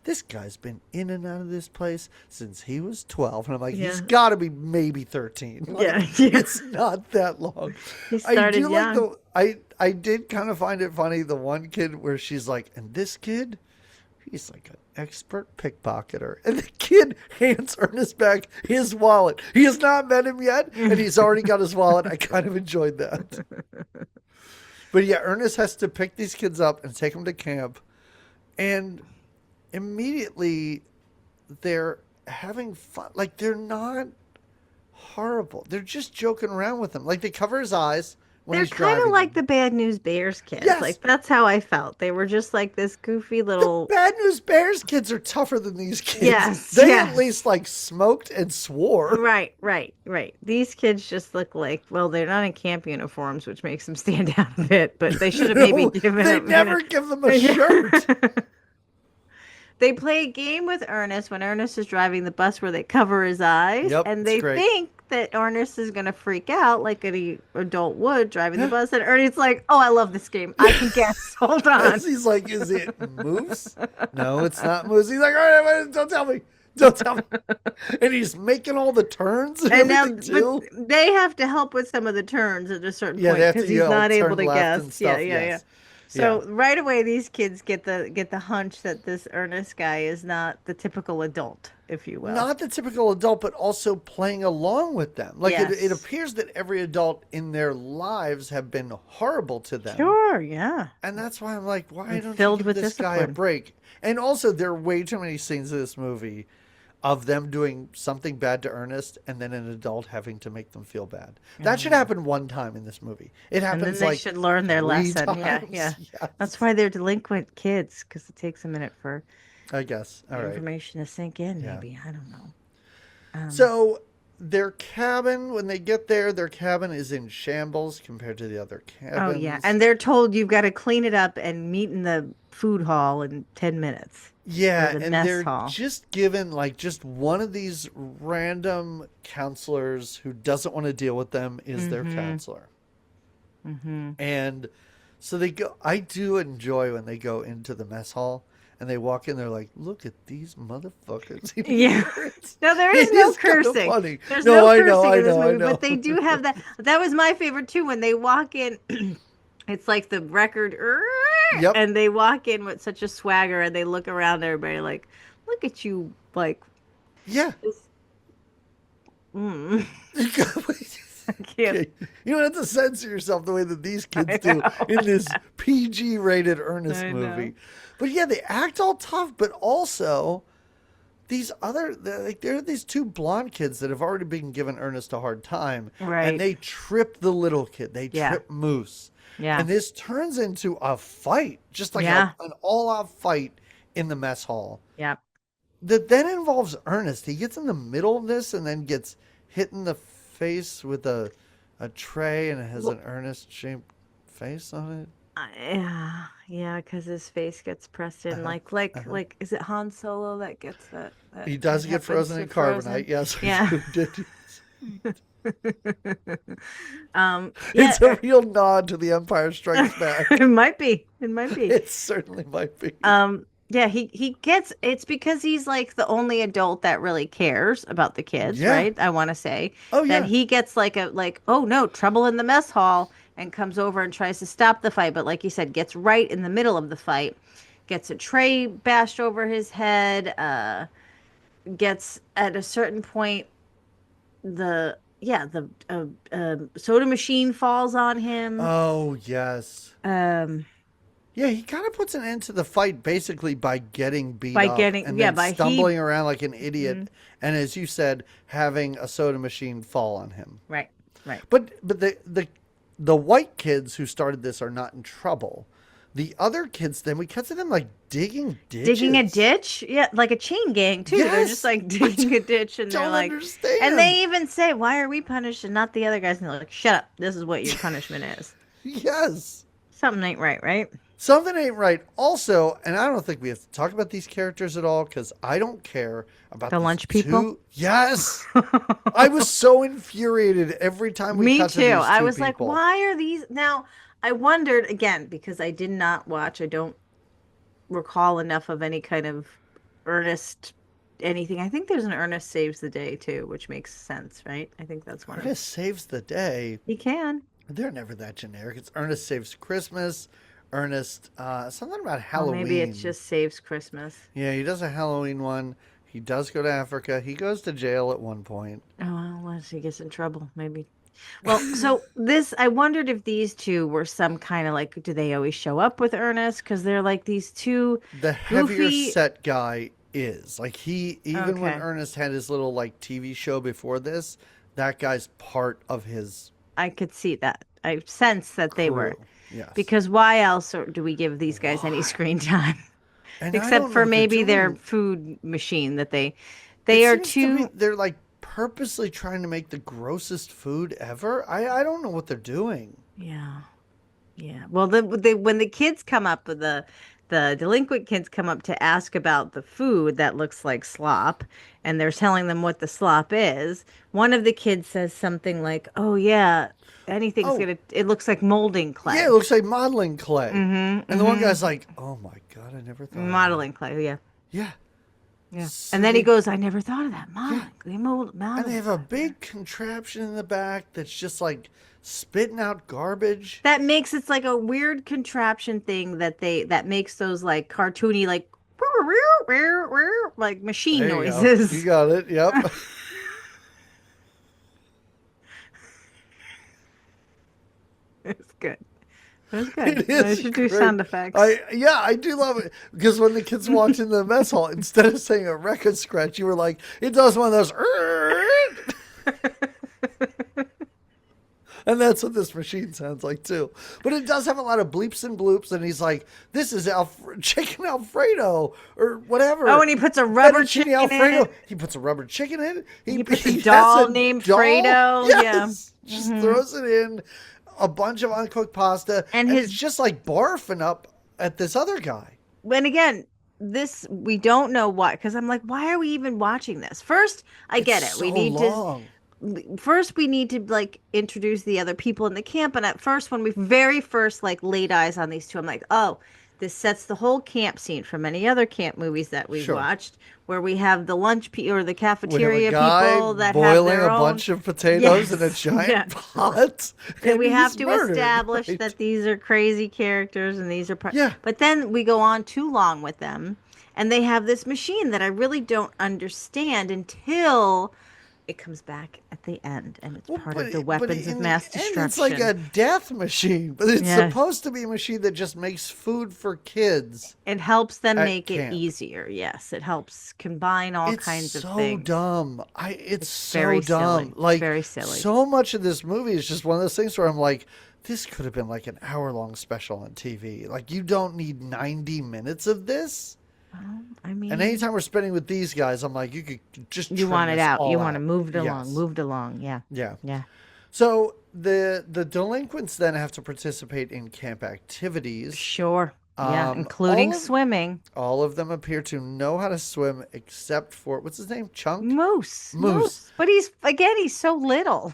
this guy's been in and out of this place since he was 12. And I'm like, he's Yeah. got to be maybe 13. Yeah. Like, Yeah. it's not that long. He I started do like young. I did kind of find it funny, the one kid where she's like, and this kid, he's like an expert pickpocketer. And the kid hands Ernest back his wallet. He has not met him yet, and he's already got his wallet. I kind of enjoyed that. But yeah, Ernest has to pick these kids up and take them to camp. And immediately they're having fun. Like, they're not horrible. They're just joking around with him. Like, they cover his eyes when They're he's kind of driving like them. the Bad News Bears kids. Yes. Like that's how I felt. They were just like this goofy The little. Bad News Bears kids are tougher than these kids. Yes, They at yes. least like smoked and swore. Right, right, right. These kids just look like, well, they're not in camp uniforms, which makes them stand out a bit, but they should have maybe No, given they them, never give them a shirt. They play a game with Ernest when Ernest is driving the bus where they cover his eyes, Yep, and it's they great. think that Ernest is going to freak out like an adult would driving the Yeah. bus. And Ernest's like, oh, I love this game. I can guess. Hold on. He's like, is it moose? No, it's not moose. He's like, all right, wait, don't tell me. Don't tell me. And he's making all the turns and And now, everything too. but they have to help with some of the turns at a certain Yeah, point they have because to he's not able turn to left and guess. Yeah, stuff. yeah, yeah. Yes. So Yeah. right away, these kids get the hunch that this Ernest guy is not the typical adult, if you will. Not the typical adult, but also playing along with them. Like it Yes. appears that every adult in their lives have been horrible to them. Sure, yeah. And that's why I'm like, why And don't you filled give with this guy a discipline. break? And also, there are way too many scenes in this movie of them doing something bad to Ernest and then an adult having to make them feel bad. That should happen one time in this movie. It And then happens they like should learn their 3 lesson. Yeah, times. yeah. Yes. That's why they're delinquent kids, because it takes a minute for I guess. All the right. information to sink in, Yeah. maybe. I don't know. So their cabin, when they get there, their cabin is in shambles compared to the other cabins. Oh, yeah. And they're told you've got to clean it up and meet in the food hall in 10 minutes. Yeah, Or the and mess they're hall. just given like just one of these random counselors who doesn't want to deal with them is their counselor. And so they go. I do enjoy when they go into the mess hall and they walk in. They're like, "Look at these motherfuckers!" Yeah. No, there is It no is kinda cursing. funny. There's No, no I cursing know, I in this know, I movie, know. but they do have that. That was my favorite too. When they walk in, it's like the record, Yep. and they walk in with such a swagger, and they look around everybody like, "Look at you!" Like, Yeah. mm, I can't. You don't have to censor yourself the way that these kids do in this PG-rated Ernest I know. movie. But yeah, they act all tough, but also these other like there are these 2 blonde kids that have already been given Ernest a hard time, Right. and they trip the little kid. They Yeah. trip Moose, Yeah. and this turns into a fight, just like Yeah. an all-out fight in the mess hall. Yeah. That then involves Ernest. He gets in the middle of this and then gets hit in the face with a tray, and it has an Ernest shaped face on it. Yeah, yeah, because his face gets pressed in, like, is it Han Solo that gets that? He does that get happens frozen to in carbonite. Yes, Yeah. Yeah, It's a real nod to The Empire Strikes Back. it might be. It might be. It certainly might be. Yeah, he gets it's because he's like the only adult that really cares about the kids, Yeah. right? I want to say. Oh, yeah. That he gets oh no, trouble in the mess hall and comes over and tries to stop the fight, but like you said, gets right in the middle of the fight, gets a tray bashed over his head, gets at a certain point the soda machine falls on him. Oh, yes. Um Yeah, he kind of puts an end to the fight basically by getting beat By up getting- and yeah, then by he- stumbling around like an idiot, and as you said, having a soda machine fall on him. right, right. But the white kids who started this are not in trouble. The other kids, then we cut to them like digging ditches. Digging a ditch, yeah, like a chain gang too. They're Yes. just like digging a ditch, and they're don't like, understand. and they even say, "Why are we punished and not the other guys?" And they're like, "Shut up! This is what your punishment is." Yes. Something ain't right, right? Something ain't right. Also, and I don't think we have to talk about these characters at all because I don't care about The these lunch people? 2. Yes. I was so infuriated every time we Me cut to too. these 2 I was like, people. "Why are these?" Now, I wondered again because I did not watch. I don't recall enough of any kind of Ernest anything. I think there's an Ernest Saves the Day too, which makes sense, right? I think that's one of. Ernest Saves the Day. He can. They're never that generic. It's Ernest Saves Christmas. Ernest, something about Well, maybe it's Halloween. just Saves Christmas. Yeah, he does a Halloween one. He does go to Africa. He goes to jail at one point. Oh, well, unless he gets in trouble, maybe. Well, so this, I wondered if these two were some kind of like, do they always show up with Ernest? Because they're like these two The heavier goofy. set guy is like even when Okay. Ernest had his little like TV show before this, that guy's part of his I could see that. I sense that they were. crew. Yes. Because why else do we give these guys any Why? screen time? And I Except don't know for what they're maybe their doing. food machine that It they are seems to me too. they're like purposely trying to make the grossest food ever. I don't know what they're doing. Yeah. Yeah. Well, when the kids come up, the delinquent kids come up to ask about the food that looks like slop, and they're telling them what the slop is. One of the kids says something like, "Oh yeah, anything's Oh, gonna. It looks like molding yeah, it clay." looks like modeling clay. Mm-hmm. And the one guy's Mm-hmm. like, "Oh my god, I never thought of that." Modeling clay. Yeah. Yeah. Yeah. And So then he they goes, "I never thought of that. yeah, and they Modeling have a clay." Yeah. big contraption in the back that's just like spitting out garbage. That makes it's like a weird contraption thing that makes those like cartoony like machine There you go. You noises. got it. Yep. It's good. It's good. It I is should do great. sound effects. I do love it because when the kids walked into the mess hall, instead of saying a record scratch, you were like, it does one of those, and that's what this machine sounds like too. But it does have a lot of bleeps and bloops, and he's like, this is chicken Alfredo or Oh, whatever. and he puts a rubber Fettuccine chicken in Alfredo. it. He puts a rubber chicken in. He puts a He has doll a named doll. Fredo. Yeah. Yes, just Hmm. throws it in a bunch of uncooked pasta, And and his it's just like barfing up at this other guy. and again, this we don't know why because I'm like, why are we even watching this? First, I It's get it. so long. We need to like introduce the other people in the camp, and at first when we very first like laid eyes on these two, I'm like, oh, this sets the whole camp scene from many other camp movies that we've Sure. watched where we have the or the We have a cafeteria guy people that have boiling their a own. bunch of potatoes in a Yes. giant Yes. pot, And and we have he's to murdered. establish Right. that these are crazy characters and these are Yeah. but then we go on too long with them, and they have this machine that I really don't understand until it comes back at the end, and it's Well, part but of the but weapons of in the mass end, it's like a destruction. death machine. But it's Yes. supposed to be a machine that just makes food for kids It helps them at make it camp. easier. Yes, it helps combine all It's kinds of so things. dumb. It's It's so very silly. dumb. It's Like very silly. so much of this movie is just one of those things where I'm like, this could have been like an hour-long special on TV. Like you don't need 90 minutes of this. Well, I And mean, anytime we're spending with these guys, I'm like, you could just you trim want it this out. all You want to out. move it along, Yes. moved along. Yeah. Yeah. Yeah. So the delinquents then have to participate in camp activities. Sure. Yeah, Um, including all of swimming. all of them appear to know how to swim, except for what's his name, Chunk Moose. Moose. Moose. But he's so little.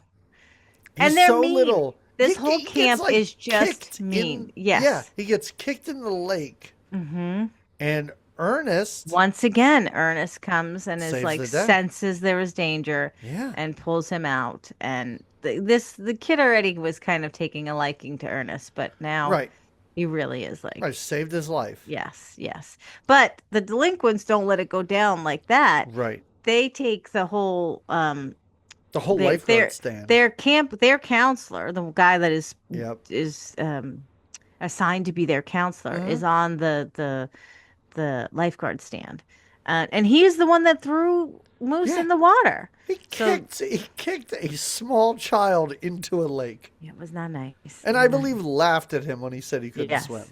And He's they're so mean. little. This He whole gets, camp like, is just kicked mean. in. Yeah, Yes. he gets kicked in the lake, Mm-hmm. and Ernest Once again, Ernest comes and is saves like the day. senses there is danger Yeah, and pulls him out. And the kid already was kind of taking a liking to Ernest, but now right. he really is like, I saved his life. yes, yes. But the delinquents don't let it go down like that. Right. They take the whole The whole they, lifeguard stand. their counselor, the guy that Yep. is assigned to be their counselor, Mhm. is on the lifeguard stand, and he's the one that threw Moose Yeah. in the water. He So kicked a small child into a lake, yeah, it was not nice. and I believe laughed at him when he said he couldn't Yes. swim.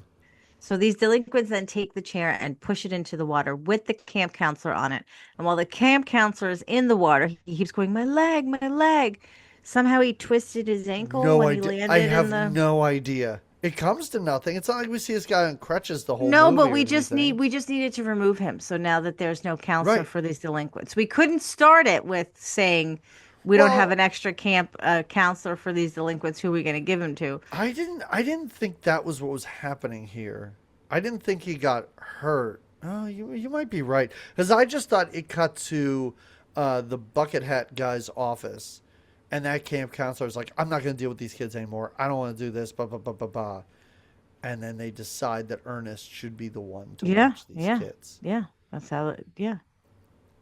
So these delinquents then take the chair and push it into the water with the camp counselor on it. And while the camp counselor is in the water, he keeps going, "My leg, my leg." Somehow he twisted his ankle No when he idea. landed I in have the. no idea. It comes to nothing. It's not like we see this guy on crutches the whole No, movie but or anything. we just needed to remove him. So now that there's no counselor Right. for these delinquents, we couldn't start it with saying we don't have Well, an extra camp counselor for these delinquents. Who are we going to give him to? I didn't think that was what was happening here. I didn't think he got hurt. Oh, you might be right. Because I just thought it cut to the bucket hat guy's office, and that camp counselor was like, "I'm not going to deal with these kids anymore. I don't want to do this." Blah blah blah blah blah. And then they decide that Ernest should be the one to Yeah, watch these yeah, kids. yeah. That's how it, yeah.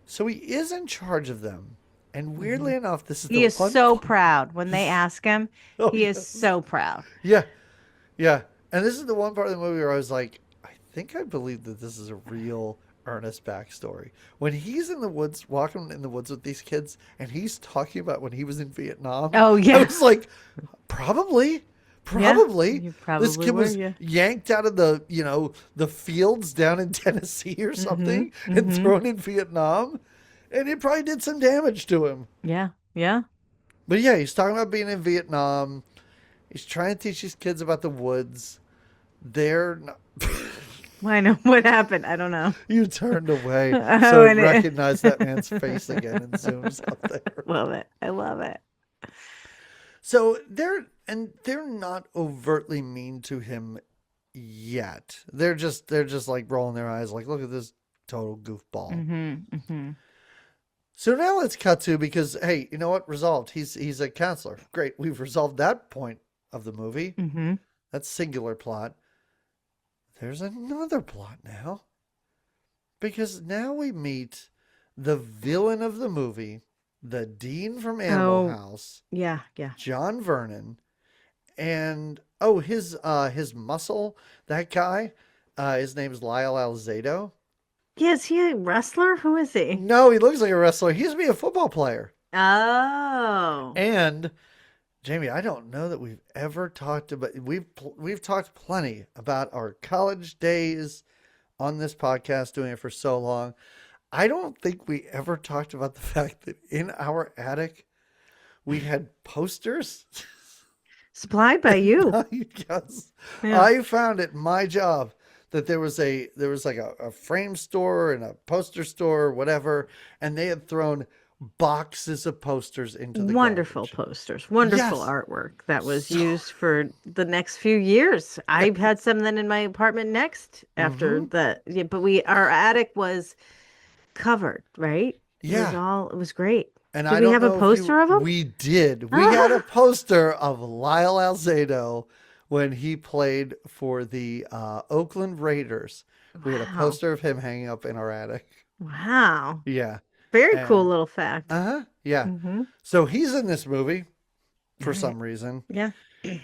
So he is in charge of them. And Hmm. weirdly enough, this is the He is one so part. proud when they ask him. Oh He is yes, so proud. yeah, yeah. And this is the one part of the movie where I was like, I think I believe that this is a real Ernest backstory. When he's in the woods, walking in the woods with these kids, and he's talking about when he was in Vietnam, Oh I yeah, was like, probably, yeah. probably. You This probably kid were. was Yeah. yanked out of the, the fields down in Tennessee or Mm-hmm. something and Mm-hmm. thrown in Vietnam, and it probably did some damage to him. Yeah. Yeah. But yeah, he's talking about being in Vietnam. He's trying to teach these kids about the woods. They're not. I know what happened. I don't know. You turned away, so Oh, it and it. recognized that man's face again and zooms up there. Love it. I love it. So they're not overtly mean to him yet. They're just like rolling their eyes, like, look at this total goofball. Mm-hmm. Mm-hmm. So now let's cut to, because hey, you know what? Resolved. He's a counselor. Great, we've resolved that point of the movie. Mm-hmm. That singular plot. There's another plot now. Because now we meet the villain of the movie, the dean from Animal Oh, House, yeah. Yeah. John Vernon, and oh, his muscle, that guy, his name is Lyle Alzado. Yeah. Is he a wrestler? Who is he? No, he looks like a wrestler. He used to be a football player. Oh. And Jamie, I don't know that we've ever talked about we've talked plenty about our college days on this podcast, doing it for so long. I don't think we ever talked about the fact that in our attic we had posters. Supplied by you. Yes, Yeah. I found at my job that there was like a frame store and a poster store, or whatever, and they had thrown boxes of posters into the Wonderful garbage. posters, wonderful Yes. artwork that was So, used for the next few years. yeah. I had some then in my apartment next after Hmm. the, yeah, but our attic was covered, right? Yeah. It was great. And Did I we don't have a know if poster of them? we did. We had a Ah, poster of Lyle Alzado when he played for the Oakland Raiders. We had a wow. poster of him hanging up in our attic. Wow. Yeah. Very cool And little fact. uh-huh. Yeah. Mm-hmm. So he's in this movie All for right. some reason. Yeah.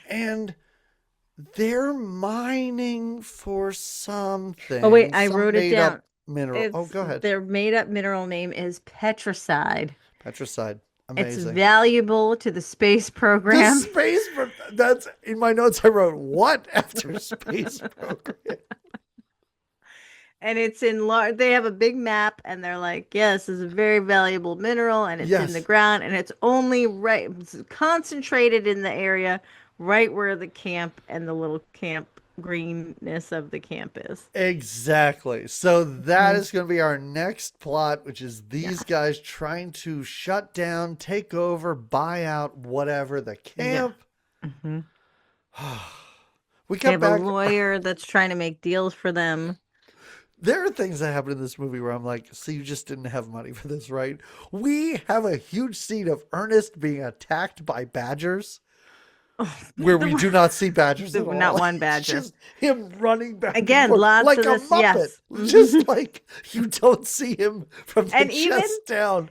And they're mining for Oh, wait, something, I some wrote it made down. up mineral. Oh, It's go ahead. their made up mineral name is petricide. Petricide. It's Amazing. valuable to the space The program. space that's in my notes. I wrote what after space program. And it's in large, they have a big map and they're like, yes, this is a very valuable mineral and it's in the Yes, ground and it's only right, it's concentrated in the area right where the camp and the little camp greenness of the camp is. exactly. So that Mhm. is going to be our next plot, which is these Yeah. guys trying to shut down, take over, buy out, whatever the Yeah. camp. Hmm. We They cut have a back. lawyer that's trying to make deals for them. There are things that happen in this movie where I'm like, so you just didn't have money for this, right? We have a huge scene of Ernest being attacked by badgers, where we do not see badgers at Not all. one It's badger. just him running back and Again, forth lots like of a this. Muppet. Yes. Just like you don't see him from the And even chest down.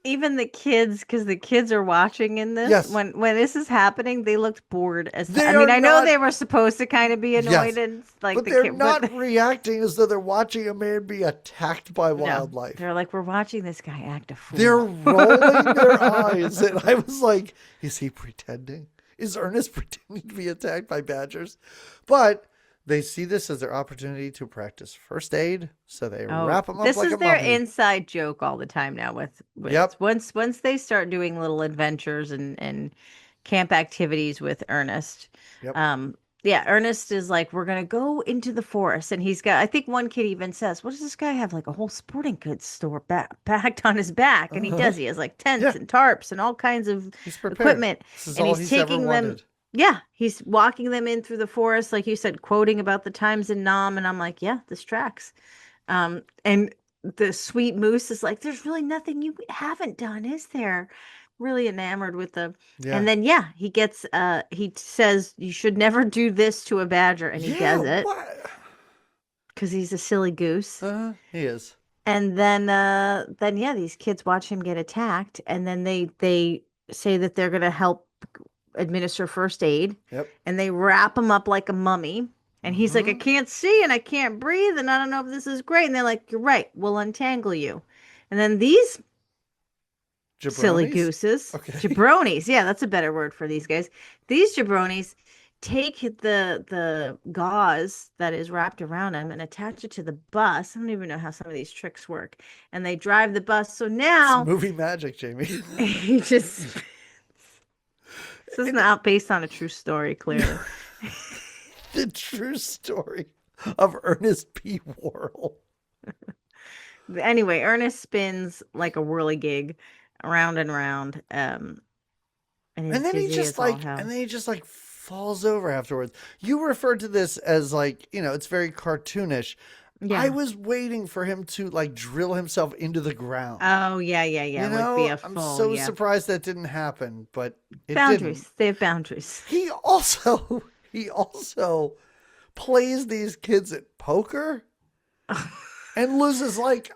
even the kids, because the kids are watching in this, Yes, when this is happening, they looked bored as they I are mean, I know not. they were supposed to kind of be annoyed Yes, and like but the they're kid, but not reacting as though they're watching a man be attacked by no, wildlife. they're like, we're watching this guy act a They're fool. rolling their eyes, and I was like, is he pretending? Is Ernest pretending to be attacked by badgers? But they see this as their opportunity to practice first aid, so they Oh, wrap him up this like is a their mummy. inside joke all the time now with Yep. once they start doing little adventures and camp activities with Ernest. Yep. Um yeah, Ernest is like, we're gonna go into the forest, and he's got, I think one kid even says, what does this guy have, like a whole sporting goods store packed on his back? And he Uh-huh. does. He has like tents Yeah, and tarps and all kinds of he's prepared. equipment, This is and all he's he's ever taking them. wanted. Yeah, he's walking them in through the forest, like you said, quoting about the times in Nam, and I'm like, yeah, this tracks. And the sweet moose is like, there's really nothing you haven't done, is there? Really enamored with the, Yeah. and then yeah, he says you should never do this to a badger, and he Yeah, does it what? because he's a silly goose. He is. And then yeah, these kids watch him get attacked, and then they say that they're gonna help administer first aid, Yep. and they wrap him up like a mummy. And he's like, I Mm-hmm. can't see and I can't breathe, and I don't know if this is great. And they're like, you're right, we'll untangle you. And then these silly Jabronis? gooses, Okay. jabronis, yeah, that's a better word for these guys. These jabronis take the gauze that is wrapped around him and attach it to the bus. I don't even know how some of these tricks work. And they drive the bus. So It's now movie magic, Jamie. he just this is And not based on a true story, clearly. the true story of Ernest P. Worrell. Anyway, Ernest spins like a whirligig around and around, and is And then dizzy as all hell. he just like falls over afterwards. You referred to this as like, it's very cartoonish. I Yeah. was waiting for him to like drill himself into the ground. Oh, yeah, yeah, yeah. Like be a I'm full, so yeah. surprised that didn't happen, but it didn't. Boundaries. They have boundaries. He also he also plays these kids at poker and loses like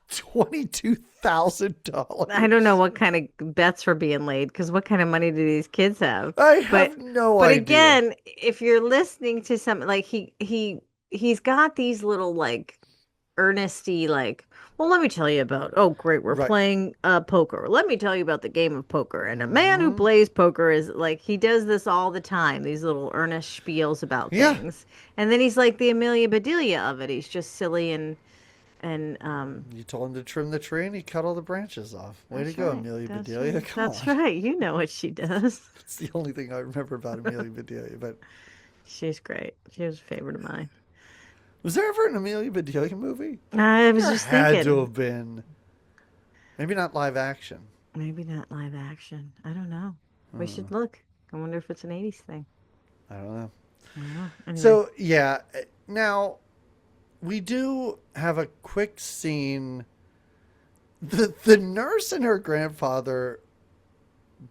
$22,000. I don't know what kind of bets were being laid because what kind of money do these kids have? I But have no but idea. again, if you're listening to some like he's got these little like earnesty like, well, let me tell you about, oh great, we're Right. playing poker. Let me tell you about the game of poker. And a man who Hmm. plays poker is like, he does this all the time, these little earnest spiels about Yeah. things. And then he's like the Amelia Bedelia of it. He's just silly and You told him to trim the tree and he cut all the branches off. Way to that's go, right. Amelia That's Bedelia. right. Come That's on. right. You know what she does. It's the only thing I remember about Amelia Bedelia. But She's great. She was a favorite of mine. was there ever an Amelia Bedelia movie? I was There just had to thinking, have been. Maybe not live action. maybe not live action. I don't know. We Hmm. should look. I wonder if it's an 80s thing. I don't know. I don't know. Anyway. So, yeah. Now, we do have a quick scene. The nurse and her grandfather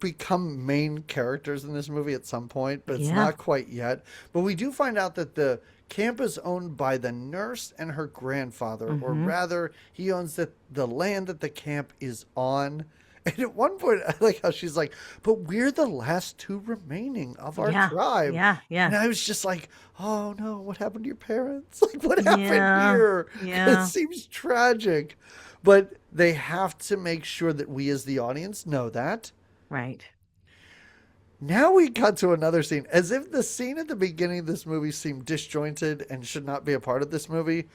become main characters in this movie at some point, but it's Yeah. not quite yet. But we do find out that the camp is owned by the nurse and her grandfather, or Mm-hmm. rather, he owns the land that the camp is on. And at one point, I like how she's like, "But we're the last two remaining of our Yeah. tribe." Yeah. And Yeah. I was just like, "Oh no, what happened to your parents? Like, what happened Yeah. here?" It Yeah. seems tragic, but they have to make sure that we, as the audience, know that. Right. Now we cut to another scene, as if the scene at the beginning of this movie seemed disjointed and should not be a part of this movie.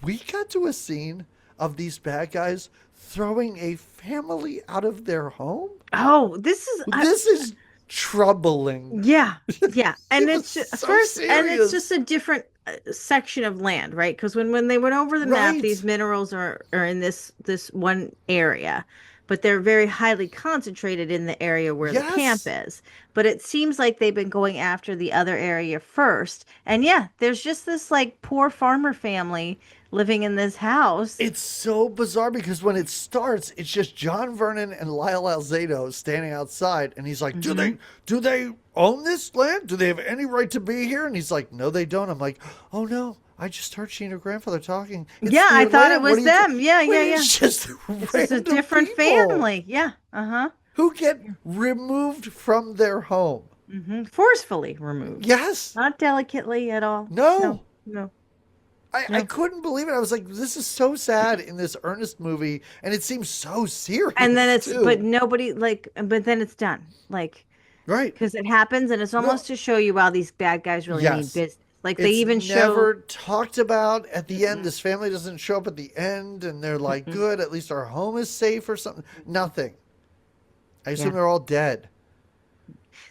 We cut to a scene of these bad guys throwing a family out of their home. Oh, this is This is troubling. yeah. Yeah. And It's it's just, so first, and it's just serious. a different section of land, right? Because when they went over the map, Right. these minerals are in this one area, but they're very highly concentrated in the area where the camp Yes. is. But it seems like they've been going after the other area first. And yeah, there's just this like poor farmer family living in this house. It's so bizarre because when it starts, it's just John Vernon and Lyle Alzado standing outside, and he's like, Hmm. do they own this land? Do they have any right to be here?" And he's like, "No, they don't." I'm like, "Oh no, I just heard she and her grandfather talking. It's Yeah, I their thought it land. What was are you them. Yeah, Wait, yeah, yeah. it's just It's just a random different people family. Yeah. Uh-huh. who get removed from their home." Forcefully removed. Yes. Not delicately at all. No, No. no, I no. couldn't believe it. I was like, this is so sad in this Ernest movie, and it seems so And then serious it's, but too. nobody, like, but then it's done. Like, Right. because it happens and it's No. almost to show you, wow, these bad guys really mean Yes. business. Like, they It's even show, never talked about at the end. mm-mm, This family doesn't show up at the end, and they're like, mm-mm. good, at least our home is safe or something. Nothing. I assume Yeah. they're all dead.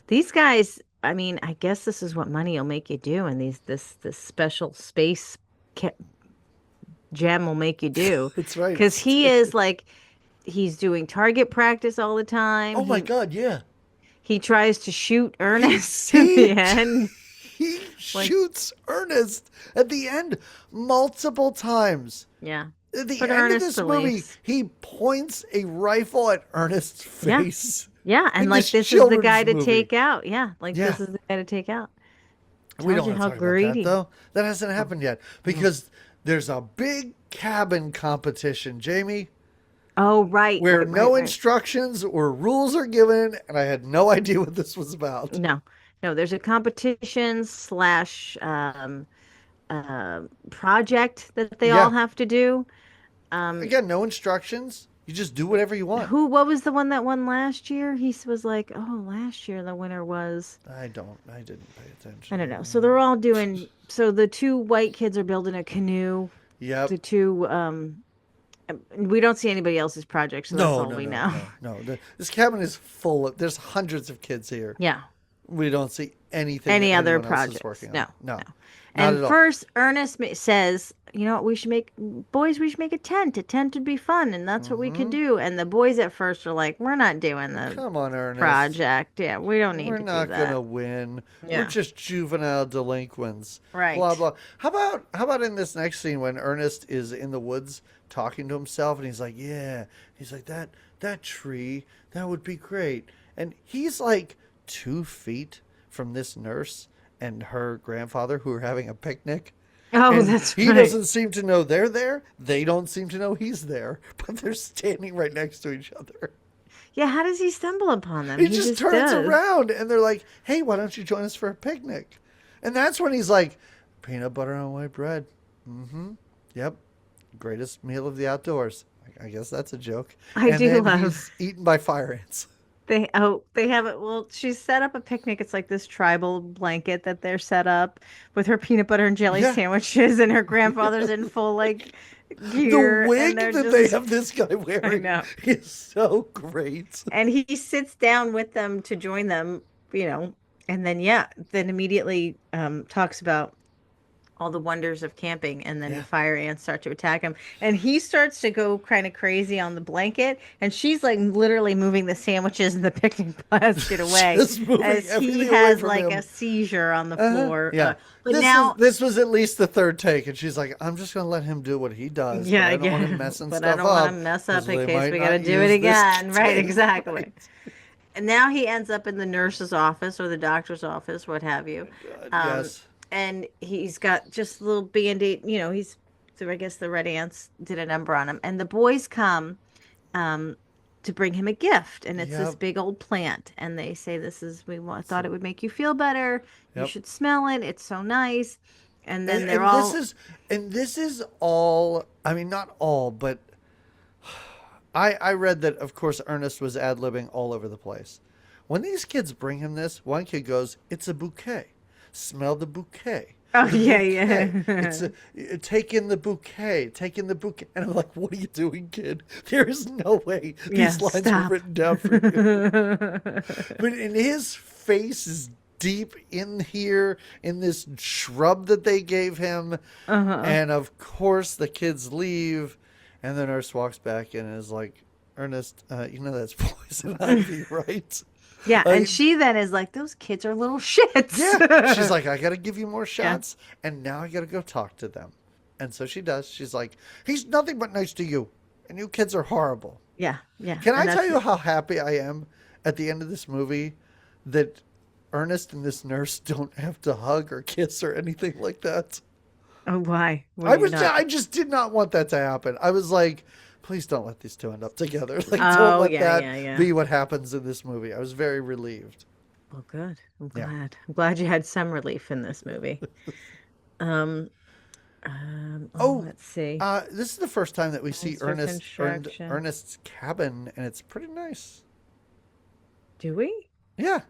These guys, I mean, I guess this is what money will make you do. And this special space ca- gem will make you do. That's right. Because he is like, he's doing target practice all the time. Oh my He God, yeah. he tries to shoot Ernest in the He end. he Like, shoots Ernest at the end multiple times. yeah. At the But end of Ernest this movie, believes. he points a rifle at Ernest's Yeah. face Yeah. And in like, this this is the children's guy to movie. take out. Yeah. Like, Yeah. this is the guy to take out. We Tells don't you want to how talk about that, greedy. though. That hasn't Oh, happened yet no. because there's a big cabin competition, Jamie, Oh, right. where Right. Right. no Right. instructions or rules are given, and I had no idea what this was about. No. No, there's a competition slash project that they all Yeah. have to do. Um, Again, no instructions. You just do whatever you want. what was the one that won last year? Was like, oh, last year the winner was, I didn't pay I attention. don't know. So they're all doing, so the two white kids are building a canoe. Yep. The two, we don't see anybody else's project, so that's No, all no, we no, know. no, no. This cabin is full of, there's hundreds of kids here. Yeah. We don't see anything that Any other anyone else is projects? working on. No, No, no. not And at all. first, Ernest says, you know what, we should make, boys, we should make a tent. A tent would be fun, and that's what we could Hmm. do. And the boys at first are like, we're not doing the Come on, Ernest. project. Yeah, we don't need We're to do not gonna that. win. We're Yeah, just juvenile delinquents. Blah right. blah. How about in this next scene when Ernest is in the woods talking to himself and he's like, yeah, he's like that tree that would be great, and he's like 2 feet from this nurse and her grandfather who are having a picnic. Oh, And that's he right. doesn't seem to know they're there. They don't seem to know he's there, but they're standing right next to each other. Yeah, how does he stumble upon them? He He just just turns does. around and they're like, hey, why don't you join us for a picnic? And that's when he's like, peanut butter on white bread. Mm-hmm. Yep. Greatest meal of the outdoors. I guess that's a joke. I And do then love. he's eaten by fire ants. They have it. Well, she's set up a picnic. It's like this tribal blanket that they're set up with her peanut butter and jelly Yeah. sandwiches, and her grandfather's in full like The gear, and wig they're that they just, have this guy I wearing know. is so great. And he sits down with them to join them, and then yeah, then immediately talks about all the wonders of camping, and then the Yeah. fire ants start to attack him, and he starts to go kind of crazy on the blanket, and she's like literally moving the sandwiches and the picnic basket away Just moving as he everything away has from like a him. seizure on the Uh-huh. floor. Yeah. But This was now, this was at least the third take, and she's like, "I'm just gonna let him do what he does, but yeah, I don't want him yeah, messing but I stuff don't want to up mess because up in they case might we got to not do it use this again. Right, tape." exactly. Right. And now he ends up in the nurse's office or the doctor's office, what have you. Um, Yes. and he's got just a little band-aid, so I guess the red ants did a number on him. And the boys come um, to bring him a gift, and it's this Yep. big old plant. And they say, thought it So, would make you feel better. You yep. should smell it. It's so nice. And And then they're and this all, is and this is all. I mean, not all, but I read that of course Ernest was ad libbing all over the place. When these kids bring him this, one kid goes, "It's a bouquet. Smell the bouquet. oh, The yeah, bouquet. It's yeah. a take in the bouquet. Take in the bouquet." And I'm like, "What are you doing, kid? There is no way Yeah, these lines were stop. written down for you." But in his face is deep in here in this shrub that they gave him, Uh-huh. and of course the kids leave, and the nurse walks back in and is like, "Ernest, you know that's poison ivy, right?" Yeah, and Like, she then is like, those kids are little yeah. She's shits. like, "I got to give you more Yeah, shots, and now I got to go talk to them." And so she does. She's like, "He's nothing but nice to you, and you kids are horrible." yeah, yeah. Can I And tell that's you how happy I am at the end of this movie that Ernest and this nurse don't have to hug or kiss or anything like that? oh, why? Were you not? I just did not want that to happen. I was like, please don't let these two end up together. Like, don't Oh, let yeah, that yeah, yeah. be what happens in this movie. I was very relieved. Well, good. I'm Yeah. glad. I'm glad you had some relief in this movie. Um, oh, Oh, let's see. this is the first time that we see Thanks for construction. Ernest's cabin, and it's pretty nice. Do we? Yeah,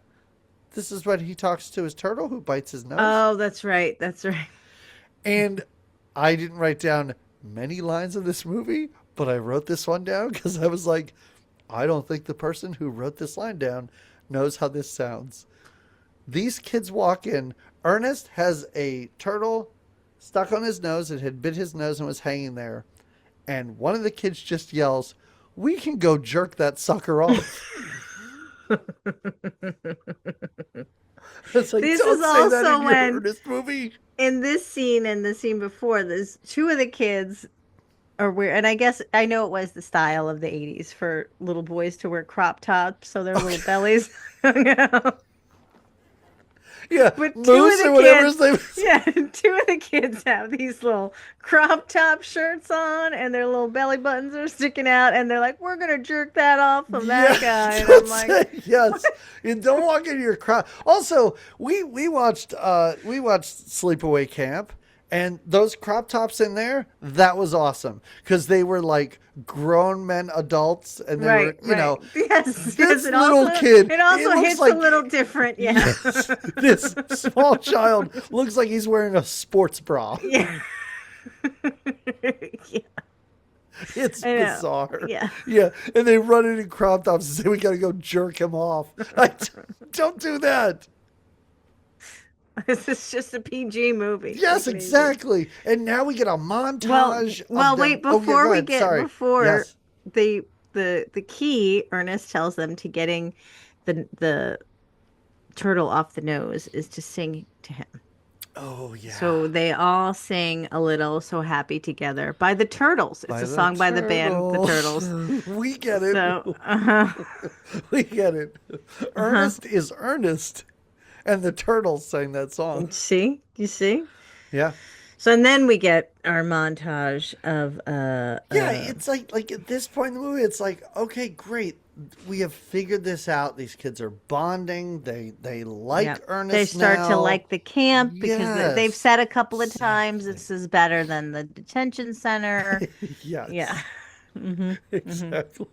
this is when he talks to his turtle who bites his nose. Oh, that's right. That's right. And I didn't write down many lines of this movie, but I wrote this one down because I was like, I don't think the person who wrote this line down knows how this sounds. These kids walk in. Ernest has a turtle stuck on his nose. It had bit his nose and was hanging there. And one of the kids just yells, "We can go jerk that sucker off." It's like, This is don't say that in also your when Ernest movie. in this scene and the scene before, there's two of the kids are weird, and I guess I know it was the style of the '80s for little boys to wear crop tops so their little Okay. bellies hung out. Yeah, But two of Moose the or whatever his kids, name is. yeah, two of the kids have these little crop top shirts on, and their little belly buttons are sticking out, and they're like, "We're gonna jerk that off of Yeah, that guy," and don't I'm like, say yes. You don't walk into your crowd. Also, we watched Sleepaway Camp, and those crop tops in there, that was awesome because they were like grown men, adults, and they were, "Right, right, yes, yes." this little kid. It It also looks hits a like little different, yeah, yes, this small child looks like he's wearing a sports bra. yeah, yeah. It's I know, bizarre. yeah. Yeah. And they run in crop tops and say, we got to go jerk him off. Don't do that. This is just a PG movie. Yes, Take it easy. exactly. And now we get a Well, montage well, of them. wait, Oh, yeah, go before we ahead. get Sorry. before Yes. the key, Ernest tells them to getting the turtle off the nose is to sing to him. Oh, yeah. So they all sing a little "So Happy Together" by the Turtles. It's By a the song by the band The turtles. Turtles. We get it. So, We get it. uh-huh. Ernest is Ernest. And the turtles sang that song. See? You see? Yeah. So and then we get our montage of Yeah, it's like at this point in the movie, it's like, okay, great. We have figured this out. These kids are bonding. They like yeah. Ernest They start to now. like the camp because they've Yes, said a couple of times exactly. this is better than the detention center. Yeah. Yes, hmm hmm exactly.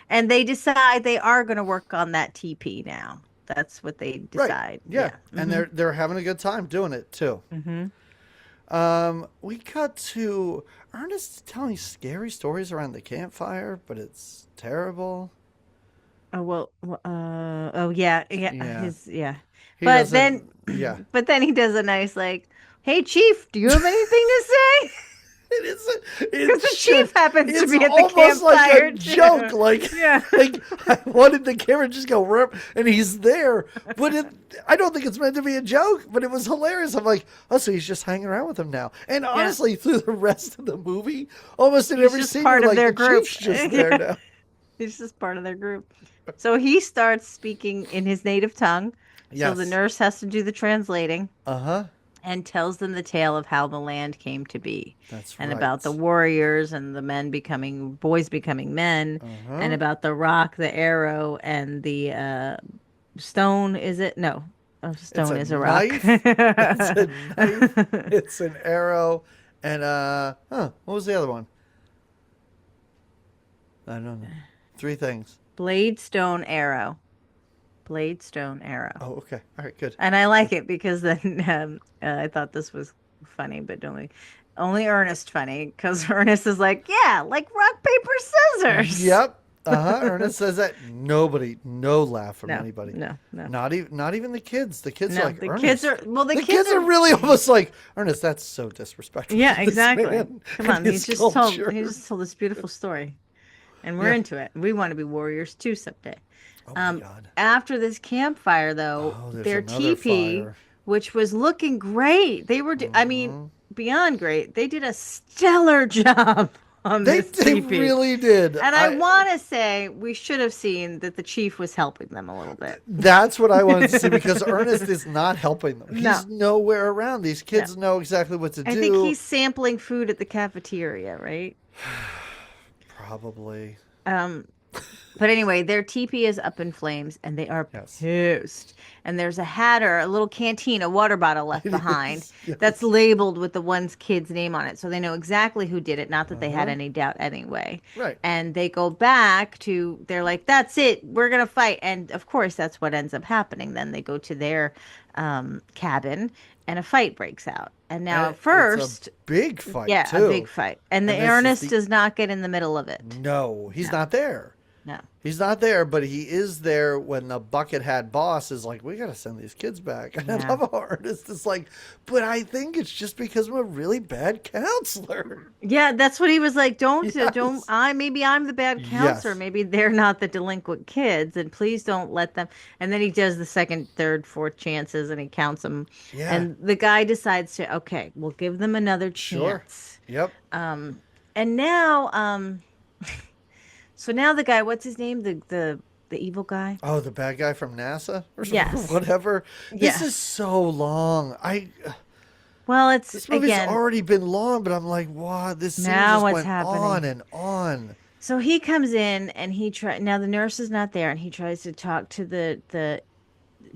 And they decide they are going to work on that TP now. That's what they Right. decide. Yeah, Yeah. and they're having a good time doing it too. hmm We cut to Ernest telling scary stories around the campfire, but it's terrible. Oh well. Oh yeah. Yeah. Yeah, His yeah. he But then, doesn't. Yeah, but then he does a nice like, "Hey Chief, do you have anything to say?" it is. Because the It's chief happens to it's be at the almost like campfire a joke. too. Like Yeah. like I wanted the camera to just go rip, and he's there, but I don't think it's meant to be a joke. But it was hilarious. I'm like, oh, so he's just hanging around with him now. And Yeah. honestly, through the rest of the movie, almost in He's every just scene, part you're of like, their the group. chief's just there now. He's just part of their group. So he starts speaking in his native tongue. So the Yes. nurse has to do the translating Uh huh. and tells them the tale of how the land came to be That's and about the right. warriors and the men becoming boys becoming men Uh and huh. about the rock, the arrow, and the stone. Is it? No. A It's stone a is a rock. knife. It's a knife. It's an arrow. And what was the other one? I don't know. Three things. Blade, stone, arrow. Blade, stone, arrow. Oh, okay. All right, good. And I like it because then I thought this was funny, but only Ernest funny because Ernest is like, yeah, like rock, paper, scissors. Yep. Uh-huh. Ernest says that. No laugh from No, anybody. no, no, Not even the kids. The kids are no. like, The kids Ernest. are, well, the The kids kids are are, really almost like, Ernest, that's so disrespectful yeah, to this exactly. man Come and on, his culture. he just told this beautiful story, and we're Yeah. into it. We want to be warriors too someday. Oh my God. After this campfire, though, Oh, there's their another teepee, fire. which was looking great, I mean, Hmm. beyond great. They did a stellar job on They this they teepee. really did. And I want to say we should have seen that the chief was helping them a little bit. That's what I wanted to see because Ernest is not helping them. No, He's nowhere around. These no. kids know exactly what to I think do. he's sampling food at the cafeteria, right? Probably. Um, but anyway, their teepee is up in flames and they are Yes. pissed. And there's a hatter, a little canteen, a water bottle left behind Yes. that's labeled with the one kid's name on it. So they know exactly who did it. Not that they had Uh-huh. any doubt anyway. Right. And they go back to, they're like, that's it. We're going to fight. And of course, that's what ends up happening. Then they go to their cabin and a fight breaks out. And now And at it's first, a big fight yeah, too. a big fight. And the And this is Ernest the does not get in the middle of it. No, he's No. not there. No. He's not there, but he is there when the bucket hat boss is like, we got to send these kids back. And I Yeah. love how Ernest is like, but I think it's just because I'm a really bad counselor. Yeah, that's what he was like. Don't Yes. I maybe I'm the bad counselor. Yes. Maybe they're not the delinquent kids, and please don't let them. And then he does the second, third, fourth chances and he counts them. Yeah. And the guy decides to, okay, we'll give them another Sure. chance. Yep. And now, so now the guy, what's his name? The evil guy? Oh, the bad guy from NASA or something, Yes. whatever. This is Yes. so long. Well, it's This movie's again, already been long, but I'm like, wow, this scene now just what's went on happening. and on. So he comes in and now the nurse is not there and he tries to talk to the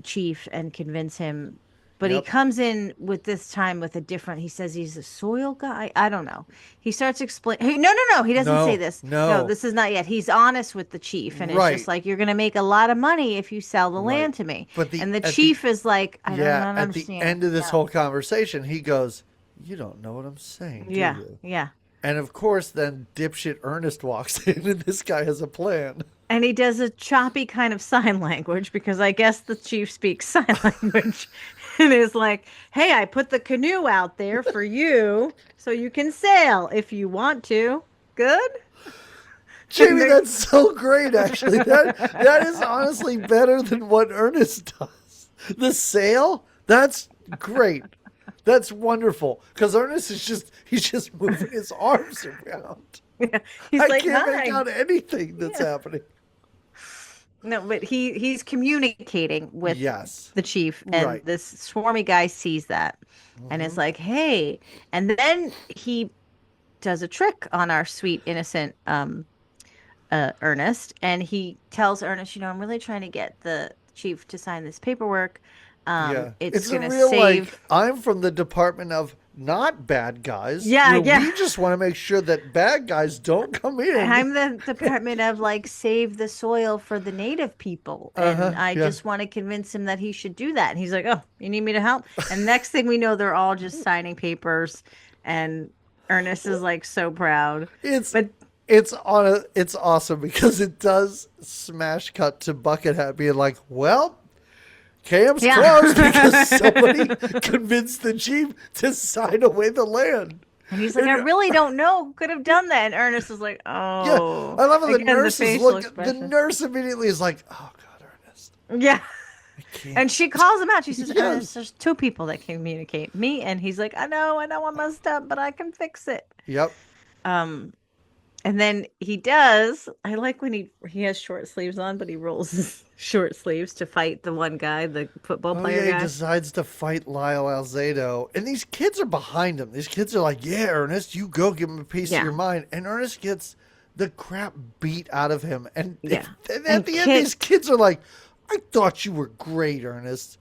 chief and convince him. But he Yep. comes in with this time with a different, he says he's a soil guy. I don't know. He starts explaining. No, no, no. He doesn't say No, this. No, no. this is not yet. He's honest with the chief. And it's just Right, like, you're going to make a lot of money if you sell the right. land to me. But And the at the chief is like, I don't, yeah, not at the understand. end of this Yeah. whole conversation, he goes, "You don't know what I'm saying, do Yeah. you?" Yeah. And of course, then dipshit Ernest walks in, and this guy has a plan. And he does a choppy kind of sign language because I guess the chief speaks sign language and is like, hey, I put the canoe out there for you so you can sail if you want to. Good? And Jamie, they're, that's so great. Actually, that is honestly better than what Ernest does. The sail, that's great. That's wonderful because Ernest is he's just moving his arms around. yeah, he's I like, can't make hi. out anything that's Yeah. happening. No, but he's communicating with Yes, the chief, and right. this swarmy guy sees that and is Hmm. like, hey. And then he does a trick on our sweet, innocent Ernest, and he tells Ernest, I'm really trying to get the chief to sign this paperwork. Yeah, It's it's a gonna real like save. I'm from the department of not bad guys. Yeah, yeah. We just want to make sure that bad guys don't come in. I'm the department of like save the soil for the native people, Uh and huh. I Yeah. just want to convince him that he should do that. And he's like, "Oh, you need me to help?" And next thing we know, they're all just signing papers, and Ernest is like so proud. It's But it's awesome because it does smash cut to Buckethead being like, well, camp's yeah. closed because somebody convinced the chief to sign away the land. And he's like, I And really don't know who could have done that. And Ernest is like, yeah, oh, I love how the again, the nurses facial look. The expression. nurse immediately is like, oh God, Ernest, Yeah. I can't. And she calls him out. She says, Ernest, Yes. there's two people that can communicate, me. And he's like, I know I messed up, but I can fix it. Yep. Um, and then he does. I like when he has short sleeves on, but he rolls his short sleeves to fight the one guy, the football Oh player yeah, he guy. decides to fight Lyle Alzado, and these kids are behind him. These kids are like, "Yeah, Ernest, you go give him a piece of Yeah. your mind." And Ernest gets the crap beat out of him. And, Yeah. and at And the end, these kids are like, "I thought you were great, Ernest.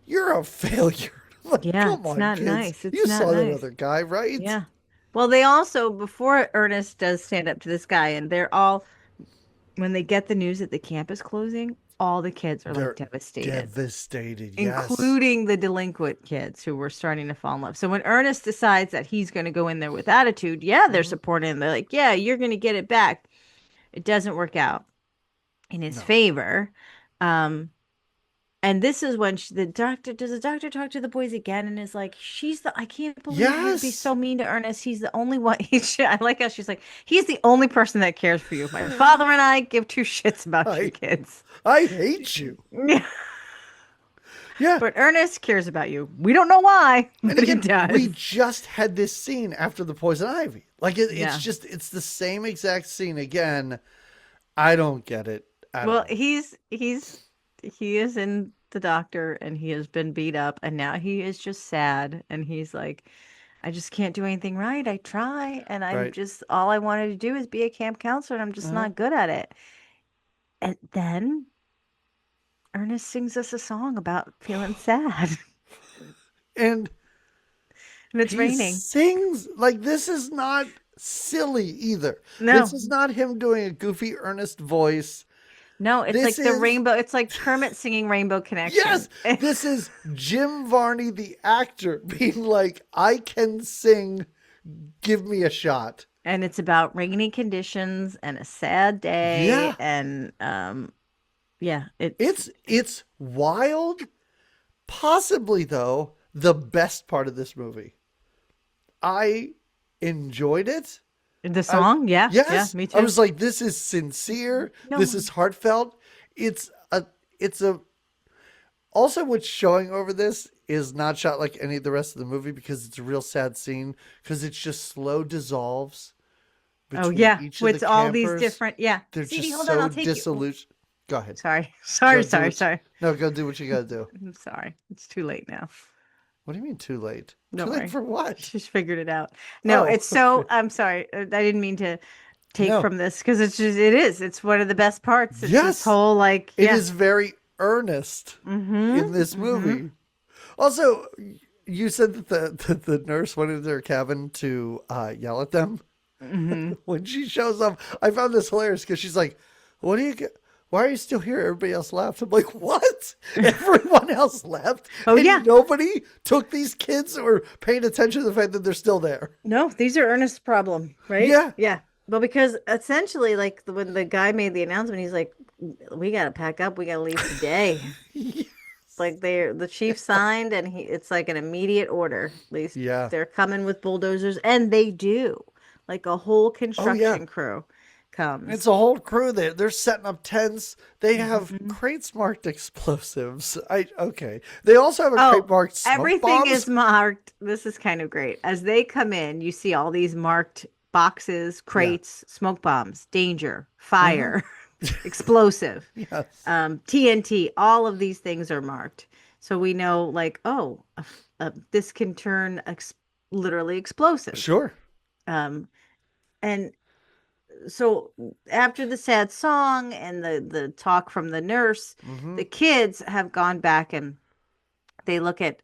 You're a failure." I'm like, Yeah, come it's on, not kids. nice. It's You not saw that nice. other guy, right? Yeah. Well, they also, before Ernest does stand up to this guy, and they're all, when they get the news that the camp is closing, all the kids are like They're devastated, devastated. Yes. including the delinquent kids who were starting to fall in love. So when Ernest decides that he's going to go in there with attitude, yeah, they're Hmm. supporting him. They're like, yeah, you're going to get it back. It doesn't work out in his No. favor. Um, and this is when the doctor, does the doctor talk to the boys again and is like, I can't believe you'd be Yes. so mean to Ernest. He's the only one. I like how she's like, he's the only person that cares for you. My father and I give two shits about your I kids. I hate you. Yeah. Yeah. But Ernest cares about you. We don't know why, And but he again, we does. just had this scene after the poison ivy. Like Yeah. it's the same exact scene again. I don't get it at Well, all. he is in the doctor and he has been beat up and now he is just sad and he's like, I just can't do anything right. I try and I'm Right? just all I wanted to do is be a camp counselor and I'm just Uh-huh. not good at it. And then Ernest sings us a song about feeling sad And and it's he raining. sings like this is not silly either. This No, is not him doing a goofy earnest voice. no, it's This like the is rainbow. It's like Kermit singing Rainbow Connection. yes, this is Jim Varney the actor being like, I can sing, give me a shot. And it's about rainy conditions and a sad day Yeah, and yeah, it's wild. Possibly though, the best part of this movie. I enjoyed it. the I song. Yeah, yeah, yes, me I too. was like, this is sincere. This No. is heartfelt. It's it's a also what's showing over this is not shot like any of the rest of the movie because it's a real sad scene because it's just slow dissolves Oh between yeah, each of the with all these campers. different, yeah. They're CD, just hold on, so I'll take you. Oh, disillusioned. Go ahead. sorry. Go Sorry, do sorry, what you, sorry. no, go do what you gotta do. I'm sorry. It's too late now. What do you mean too late? Too Don't late worry. for what? Just figured it out. No, Oh, it's so, okay. I'm sorry. I didn't mean to take No. from this because it's just, it is. It's one of the best parts. It's this Yes. whole like, It yeah. is very earnest in Mm-hmm. this Mm-hmm. movie. Also, you said that the nurse went into their cabin to yell at them. Mm-hmm. When she shows up, I found this hilarious because she's like, "What do you get? Why are you still here? Everybody else left." I'm like, "What? Everyone else left, Oh yeah. and nobody took these kids or paid attention to the fact that they're still there." No, these are Ernest's problem, right? Yeah, Yeah. Well, because essentially, like when the guy made the announcement, he's like, "We got to pack up. We got to leave today." Like the chief signed, and it's like an immediate order. At least yeah. they're coming with bulldozers, and they do. Like a whole Oh yeah. construction crew It's comes. a whole crew there. They're setting up tents. They have Mhm. crates marked explosives. I okay. They also have a crate Oh, marked smoke everything bombs. is marked. This is kind of great. As they come in, you see all these marked boxes, Yeah. crates, smoke bombs, danger, Uh-huh. fire, explosive, Yes. TNT. All of these things are marked. So we know, like, oh, this can turn literally explosive. Sure. Um, and so after the sad song and the talk from the nurse, Hmm. the kids have gone back and they look at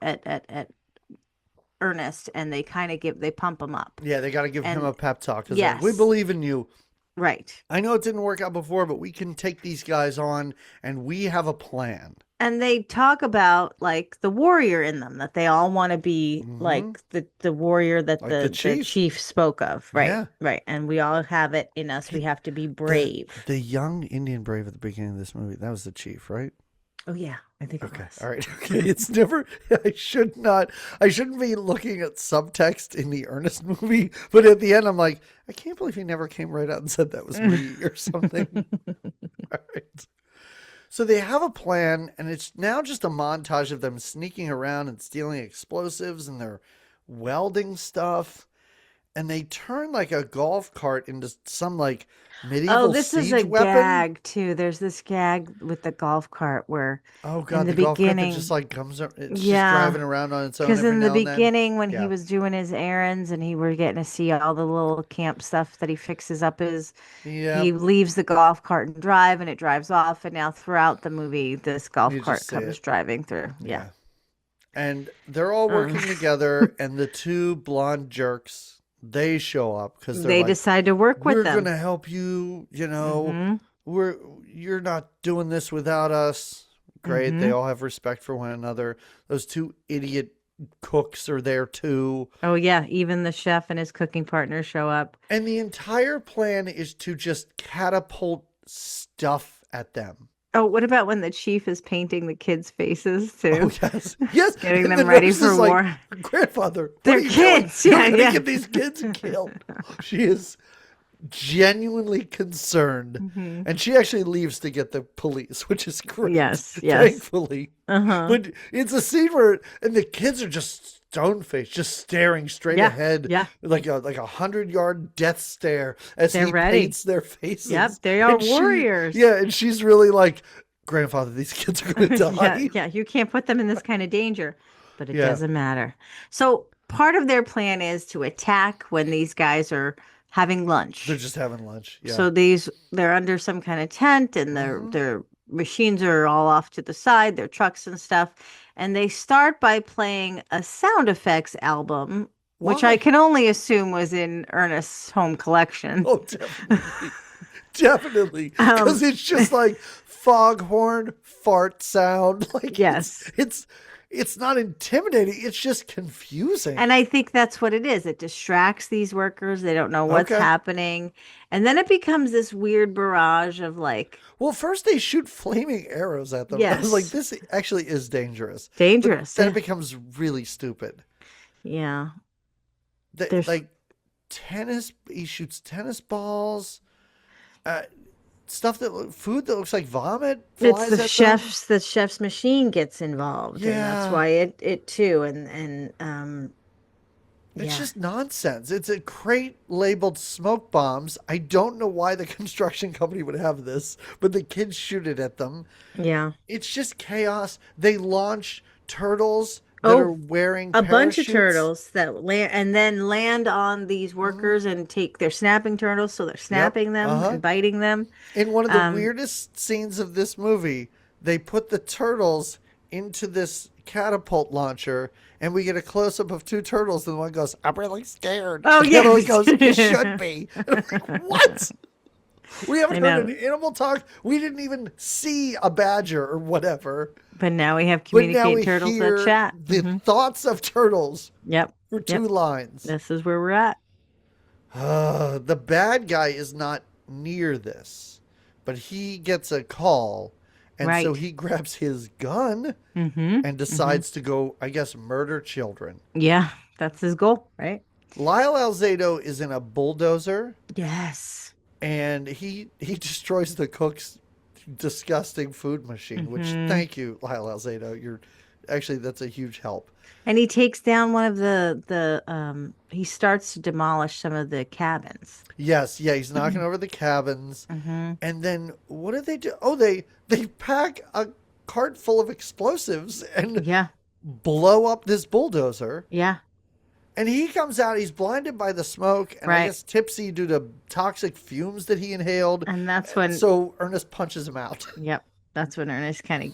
Ernest and they kind of they pump him up. Yeah, they got to give him And a pep talk because they're like, we yes, believe in you. right. I know it didn't work out before, but we can take these guys on, and we have a plan. And they talk about like the warrior in them, that they all want to be Hmm. like the warrior that Like the the chief. chief spoke of. Right, Yeah. right. And we all have it in us. We Hey, have to be the brave. the young Indian brave at the beginning of this movie, that was the chief, right? Oh yeah, I think it Okay. was. All right. Okay. It's never. I shouldn't be looking at subtext in the Ernest movie, but at the end, I'm like, I can't believe he never came right out and said that was me or something. All right. So they have a plan, and it's now just a montage of them sneaking around and stealing explosives, and they're welding stuff, and they turn like a golf cart into some like Oh, medieval this is a siege weapon. gag too. There's this gag with the golf cart where Oh in god, the the golf cart that just beginning, like comes up, it's just yeah, driving around on its own because every in the now and then. beginning when he Yeah. was doing his errands and he were getting to see all the little camp stuff that he fixes up his, he Yep. leaves the golf cart and drive and it drives off. And now throughout the movie, this golf You just cart see comes it. driving through. Yeah. Yeah. And they're all Um, working together, and the two blonde jerks, they show up because they're they like, decide to work with we're them. gonna help you, Mm-hmm. we're you're not doing this without us. Great. They Mm-hmm. all have respect for one another. Those two idiot cooks are there too. Oh yeah, even the chef and his cooking partner show up. And the entire plan is to just catapult stuff at them. Oh, what about when the chief is painting the kids' faces Oh too? yes, yes. Getting And the them ready nurse for is like, war. "Grandfather, what They're are you doing? kids. You're Yeah, gonna yeah. get these kids killed." She is genuinely concerned, Hmm. and she actually leaves to get the police, which is great, Yes, yes. thankfully. Uh-huh. But it's a scene where, and the kids are just stone faced, just staring straight Yeah, ahead, yeah. like a 100-yard death stare as They're he ready. paints their faces. Yep, they are And warriors. yeah, and she's really like, "Grandfather, these kids are gonna Yeah, die." yeah. You can't put them in this kind of danger, but it Yeah, doesn't matter. So part of their plan is to attack when these guys are having they're lunch. just having lunch. Yeah. So they're under some kind of tent and Hmm. their machines are all off to the side, their trucks and stuff. And they start by playing a sound effects album, which I Why? can only assume was in Ernest's home collection. Oh, definitely. Definitely. Because Um, it's just like foghorn fart sound. Like yes. it's It's not intimidating. It's just confusing. And I think that's what it is. It distracts these workers. They don't know what's Okay. happening. And then it becomes this weird barrage of like, Well, first they shoot flaming arrows at them. I was like, yes, this actually is dangerous. But dangerous. then it Yeah. becomes really stupid. Yeah. That There's like tennis. He shoots tennis balls. Uh, stuff food that looks like vomit it's flies at them. the chef's machine gets involved, and that's Yeah, why it too. And it's yeah. just nonsense. It's a crate labeled smoke bombs. I don't know why the construction company would have this, but the kids shoot it at them. Yeah. It's just chaos. They launch turtles that are Oh, wearing a bunch of parachutes. turtles that land and then land on these Mhm. workers and take they're snapping turtles, so they're Yep. snapping Uh them huh. and biting them. In one of the Um, weirdest scenes of this movie, they put the turtles into this catapult launcher, and we get a close up of two turtles, and one goes, "I'm really scared," oh and the other one yes. goes, "You should be." And I'm like, "What? We I haven't heard know. an animal talk. We didn't even see a badger or whatever, But now we have but now communicate we turtles that hear chat. the thoughts of turtles Yep. for two Yep. lines." This is where we're at. The bad guy is not near this, but he gets a call, and so Right. he grabs his gun Mm-hmm. and Mm-hmm. decides to go, I guess, murder children. Yeah, that's his goal, right? Lyle Alzado is in a bulldozer, Yes. and he destroys the cook's disgusting food machine. Which, Mm-hmm. thank you, Lyle Alzado. You're actually that's a huge help. And he takes down one of the he starts to demolish some of the cabins. Yes, yeah, he's knocking over the cabins. Mm-hmm. And then what do they do? Oh, they pack a cart full of explosives and Yeah. blow up this bulldozer. Yeah. And he comes out, he's blinded by the smoke and I Right. guess tipsy due to toxic fumes that he inhaled. And that's when So Ernest punches him out. yep, that's when Ernest kind of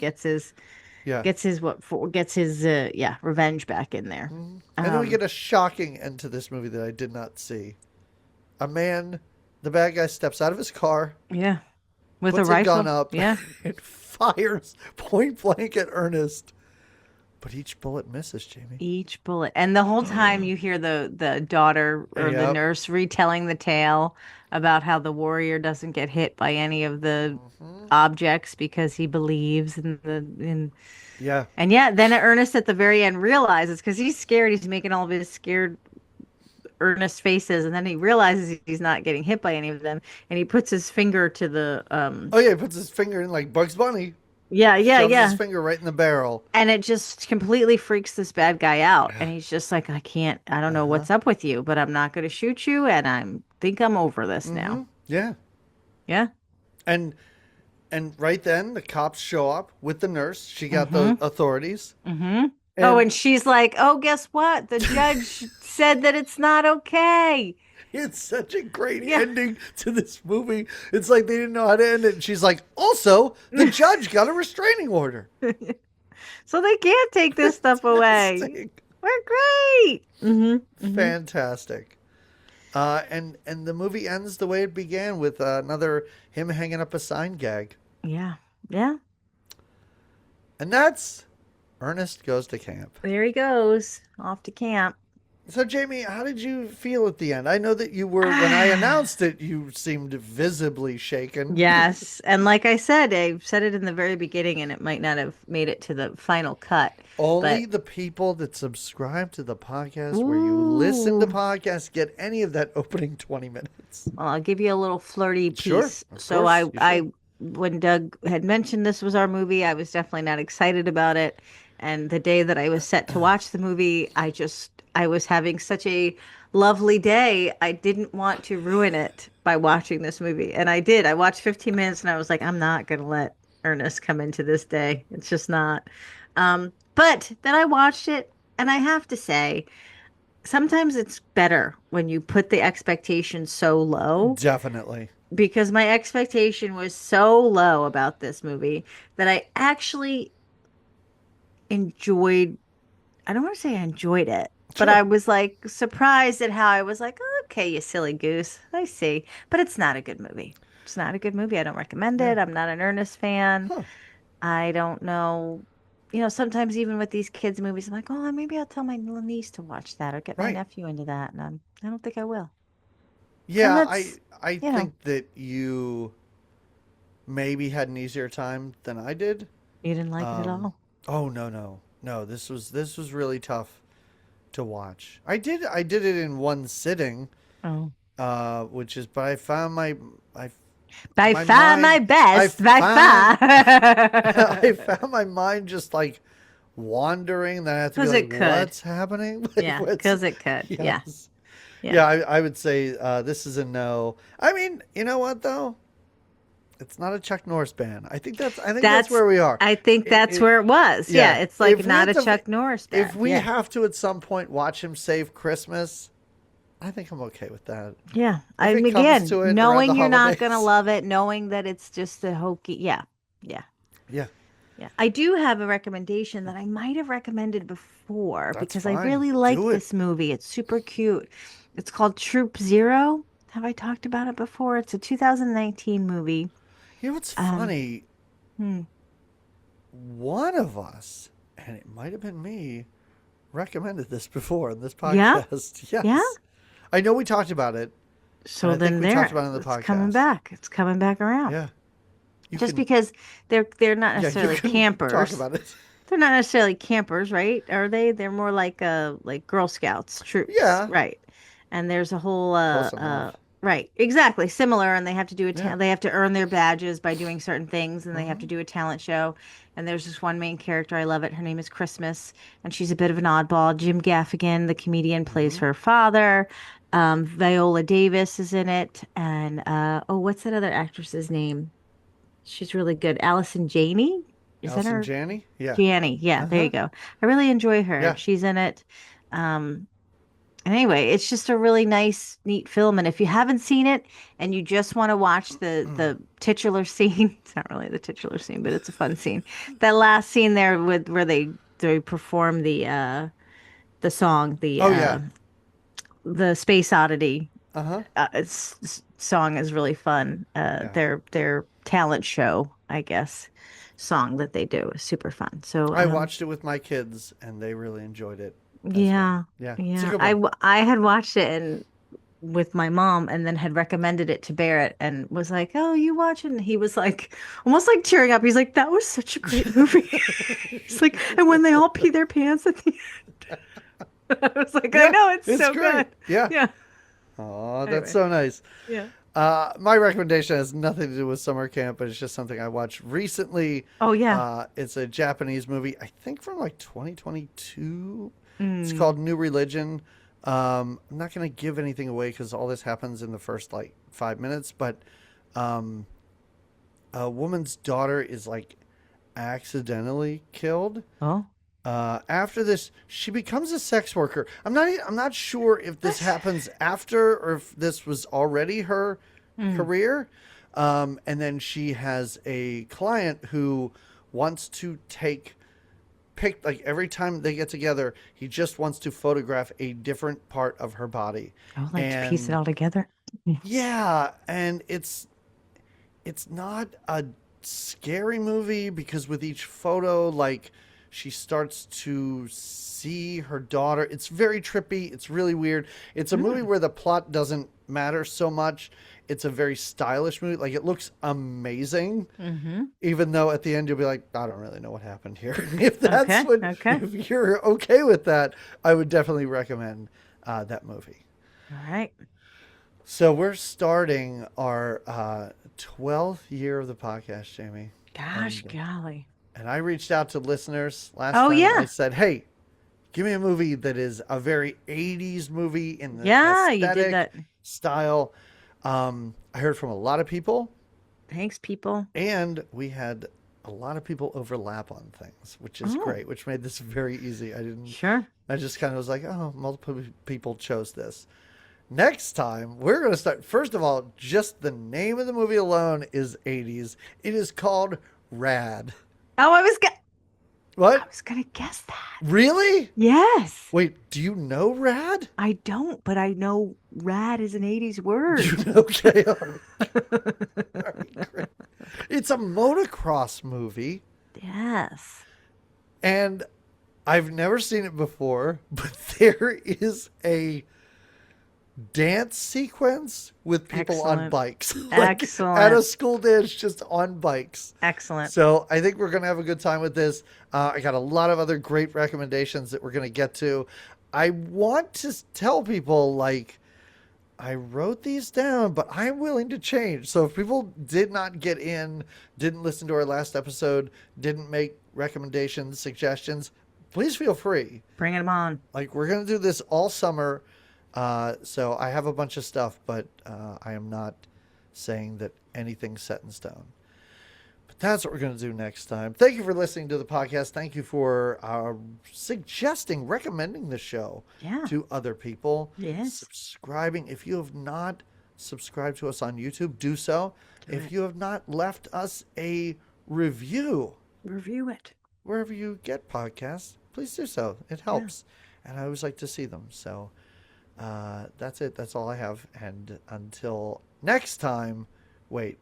Yeah. gets his yeah, revenge back in there. Mhm. And then we Um get a shocking end to this movie that I did not see. A man, the bad guy steps out of his car, yeah, with a puts a gun rifle. up, Yeah. and fires point blank at Ernest. But each bullet misses, Jamie. Each bullet. And the whole time you hear the daughter or the Yep. nurse retelling the tale about how the warrior doesn't get hit by any of the Hmm. objects because he believes in the in Yeah. and yeah, then Ernest at the very end realizes because he's scared, he's making all of his scared earnest faces, and then he realizes he's not getting hit by any of them, and he puts his finger to the Oh yeah, he puts his finger in like Bugs Bunny. yeah, yeah, Shoves his yeah. finger right in the barrel. And it just completely freaks this bad guy out. And he's just like, I don't know Uh-huh. what's up with you, but I'm not going to shoot you. And think I'm over this now. Mm-hmm. Yeah. Yeah. And right then the cops show up with the nurse. She got the Mm-hmm. authorities. Mm-hmm. Oh, And and she's like, oh, guess what? The judge said that it's not okay. it's such a great Yeah. ending to this movie. It's like they didn't know how to end it. And she's like, also, the judge got a restraining order. So they can't take this stuff away. Fantastic. We're great. Mm-hmm. Mm-hmm. Fantastic. And the movie ends the way it began with another him hanging up a sign gag. Yeah. Yeah. And that's Ernest Goes to Camp. There he goes off to camp. So, Jamie, how did you feel at the end? I know that you were, when I announced it, you seemed visibly shaken. Yes. And like I said it in the very beginning, and it might not have made it to the final cut. But Only the people that subscribe to the podcast where you listen to ooh, podcasts get any of that opening 20 minutes. well, I'll give you a little flirty Sure, piece. of So course, you should. when Doug had mentioned this was our movie, I was definitely not excited about it. And the day that I was set to watch the movie, I was having such a lovely day. I didn't want to ruin it by watching this movie. And I did. I watched 15 minutes and I was like, I'm not going to let Ernest come into this day. It's just not. But then I watched it and I have to say, sometimes it's better when you put the expectation so low Definitely. because my expectation was so low about this movie that I actually enjoyed. I don't want to say I enjoyed it, but I Sure. was like surprised at how I was like, okay, you silly goose. I see. But it's not a good movie. It's not a good movie. I don't recommend Yeah. it. I'm not an Ernest fan. Huh. I don't know. sometimes even with these kids movies, I'm like, oh, maybe I'll tell my little niece to watch that or get my Right. nephew into that. And I don't think I will. And Yeah, that's, I you know, think that you maybe had an easier time than I did. you didn't like it at Um, all. oh no. This was really tough to watch. I did it in one sitting, Oh. which is. But I found I By my far my mind. I best, by found far. I found my mind just like wandering. Then I have to be Because like, it could. what's happening? Like, Yeah, what's because it could. Yeah, yes. yeah. Yeah, I would say this is a no. I mean, you know what though? It's not a Chuck Norris band. I think that's That's, where we are. I think that's It where it was. Yeah, yeah. it's like not a Chuck Norris If band. we Yeah. have to at some point watch him save Christmas, I think I'm okay with that. Yeah. If I it mean, comes again, to it around the knowing you're not going to holidays, love it, knowing that it's just a hokey. Yeah. Yeah. yeah, Yeah. I do have a recommendation that I might have recommended before that's because I fine. really like Do it. this movie. It's super cute. It's called Troop Zero. Have I talked about it before? It's a 2019 movie. You know what's Um, funny? hmm. One of us, and it might have been me, recommended this before in this Yeah. podcast. Yeah. Yes, I know we talked about it, and So I think then we talked there, about it in the it's coming podcast. back. It's coming back around. Yeah, you Just can. because they're not Yeah, you necessarily can talk campers. about it. They're not necessarily campers, right? Are they? They're more like Girl Scouts troops, Yeah, right? And there's a whole close enough. right, exactly similar, and they have to do Yeah. they have to earn their badges by doing certain things, and they have to Hmm. do a talent show. And there's this one main character, I love it. Her name is Christmas, and she's a bit of an oddball. Jim Gaffigan, the comedian, plays Hmm. her father. Viola Davis is in it, and oh, what's that other actress's name? She's really good. Allison Janney, is that Allison her? Janney. Yeah. Gianni. Yeah, Uh there you huh. go. I really enjoy her. Yeah. She's in it. Um, and anyway, it's just a really nice, neat film. And if you haven't seen it and you just want to watch the titular scene, it's not really the titular scene, but it's a fun scene. That last scene there with where they perform the song, Oh yeah. the Space Oddity Uh huh. song is really fun. Yeah. Their talent show, I guess, song that they do is super fun. So I watched it with my kids, and they really enjoyed it as well. yeah, Yeah, it's a yeah. good one. I had watched it and with my mom and then had recommended it to Barrett and was like, "Oh, you watch it?" And he was like almost like tearing up. He's like, "That was such a great movie." He's like, and when they all pee their pants at the end. I was like, "I Yeah, know, it's it's so great. good." Yeah. Yeah. Oh, that's Anyway. so nice. Yeah. My recommendation has nothing to do with summer camp, but it's just something I watched recently. Oh yeah. It's a Japanese movie, I think from like 2022. It's Mm. called New Religion. I'm not going to give anything away because all this happens in the first like 5 minutes, but um, a woman's daughter is like accidentally killed. Oh. After this, she becomes a sex worker. I'm not sure if this What? happens after or if this was already her Mm. career. And then she has a client who wants to pick like every time they get together, he just wants to photograph a different part of her body. Oh, like to piece it And all together. Mm. yeah, and it's not a scary movie because with each photo, like she starts to see her daughter. It's very trippy. It's really weird. It's a movie Mm. where the plot doesn't matter so much. It's a very stylish movie. Like it looks amazing, Mm-hmm. even though at the end you'll be like, I don't really know what happened here. If that's Okay. what, Okay. if you're okay with that, I would definitely recommend that movie. All right. So we're starting our 12th year of the podcast, Jamie. Gosh, And golly. and I reached out to listeners last Oh time and I yeah. said, "Hey, give me a movie that is a very 80s movie in the Yeah, you did aesthetic that. style." I heard from a lot of people Thanks, people. and we had a lot of people overlap on things, which is Oh, great, which made this very easy. sure. I just kind of was like, "Oh, multiple people chose this." Next time, we're going to start. First of all, just the name of the movie alone is 80s. It is called Rad. Oh, I What? was gonna guess that. Really? Yes. Wait, do you know Rad? I don't, but I know rad is an 80s You word. know, okay. All right, great. It's a motocross movie. Yes. And I've never seen it before, but there is a dance sequence with people on Excellent. bikes, like at a Excellent. school dance, just on bikes. Excellent. So I think we're going to have a good time with this. I got a lot of other great recommendations that we're going to get to. I want to tell people, like, I wrote these down, but I'm willing to change. So if people did not get in, didn't listen to our last episode, didn't make recommendations, suggestions, please feel free. Bring them on. Like, we're going to do this all summer. So I have a bunch of stuff, but I am not saying that anything's set in stone. But that's what we're going to do next time. Thank you for listening to the podcast. Thank you for recommending the show Yeah. to other people. Yes. Subscribing. If you have not subscribed to us on YouTube, do so. If you have not left us a review, Review it. wherever you get podcasts, please do so. It helps. And I always like to see them. So that's it. That's all I have. And until next time, wait.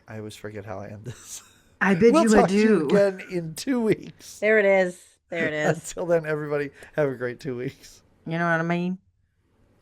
I always forget how I end this. I bid We'll you talk to you adieu. again in 2 weeks. There it is. There it is. Until then, everybody, have a great 2 weeks. You know what I mean?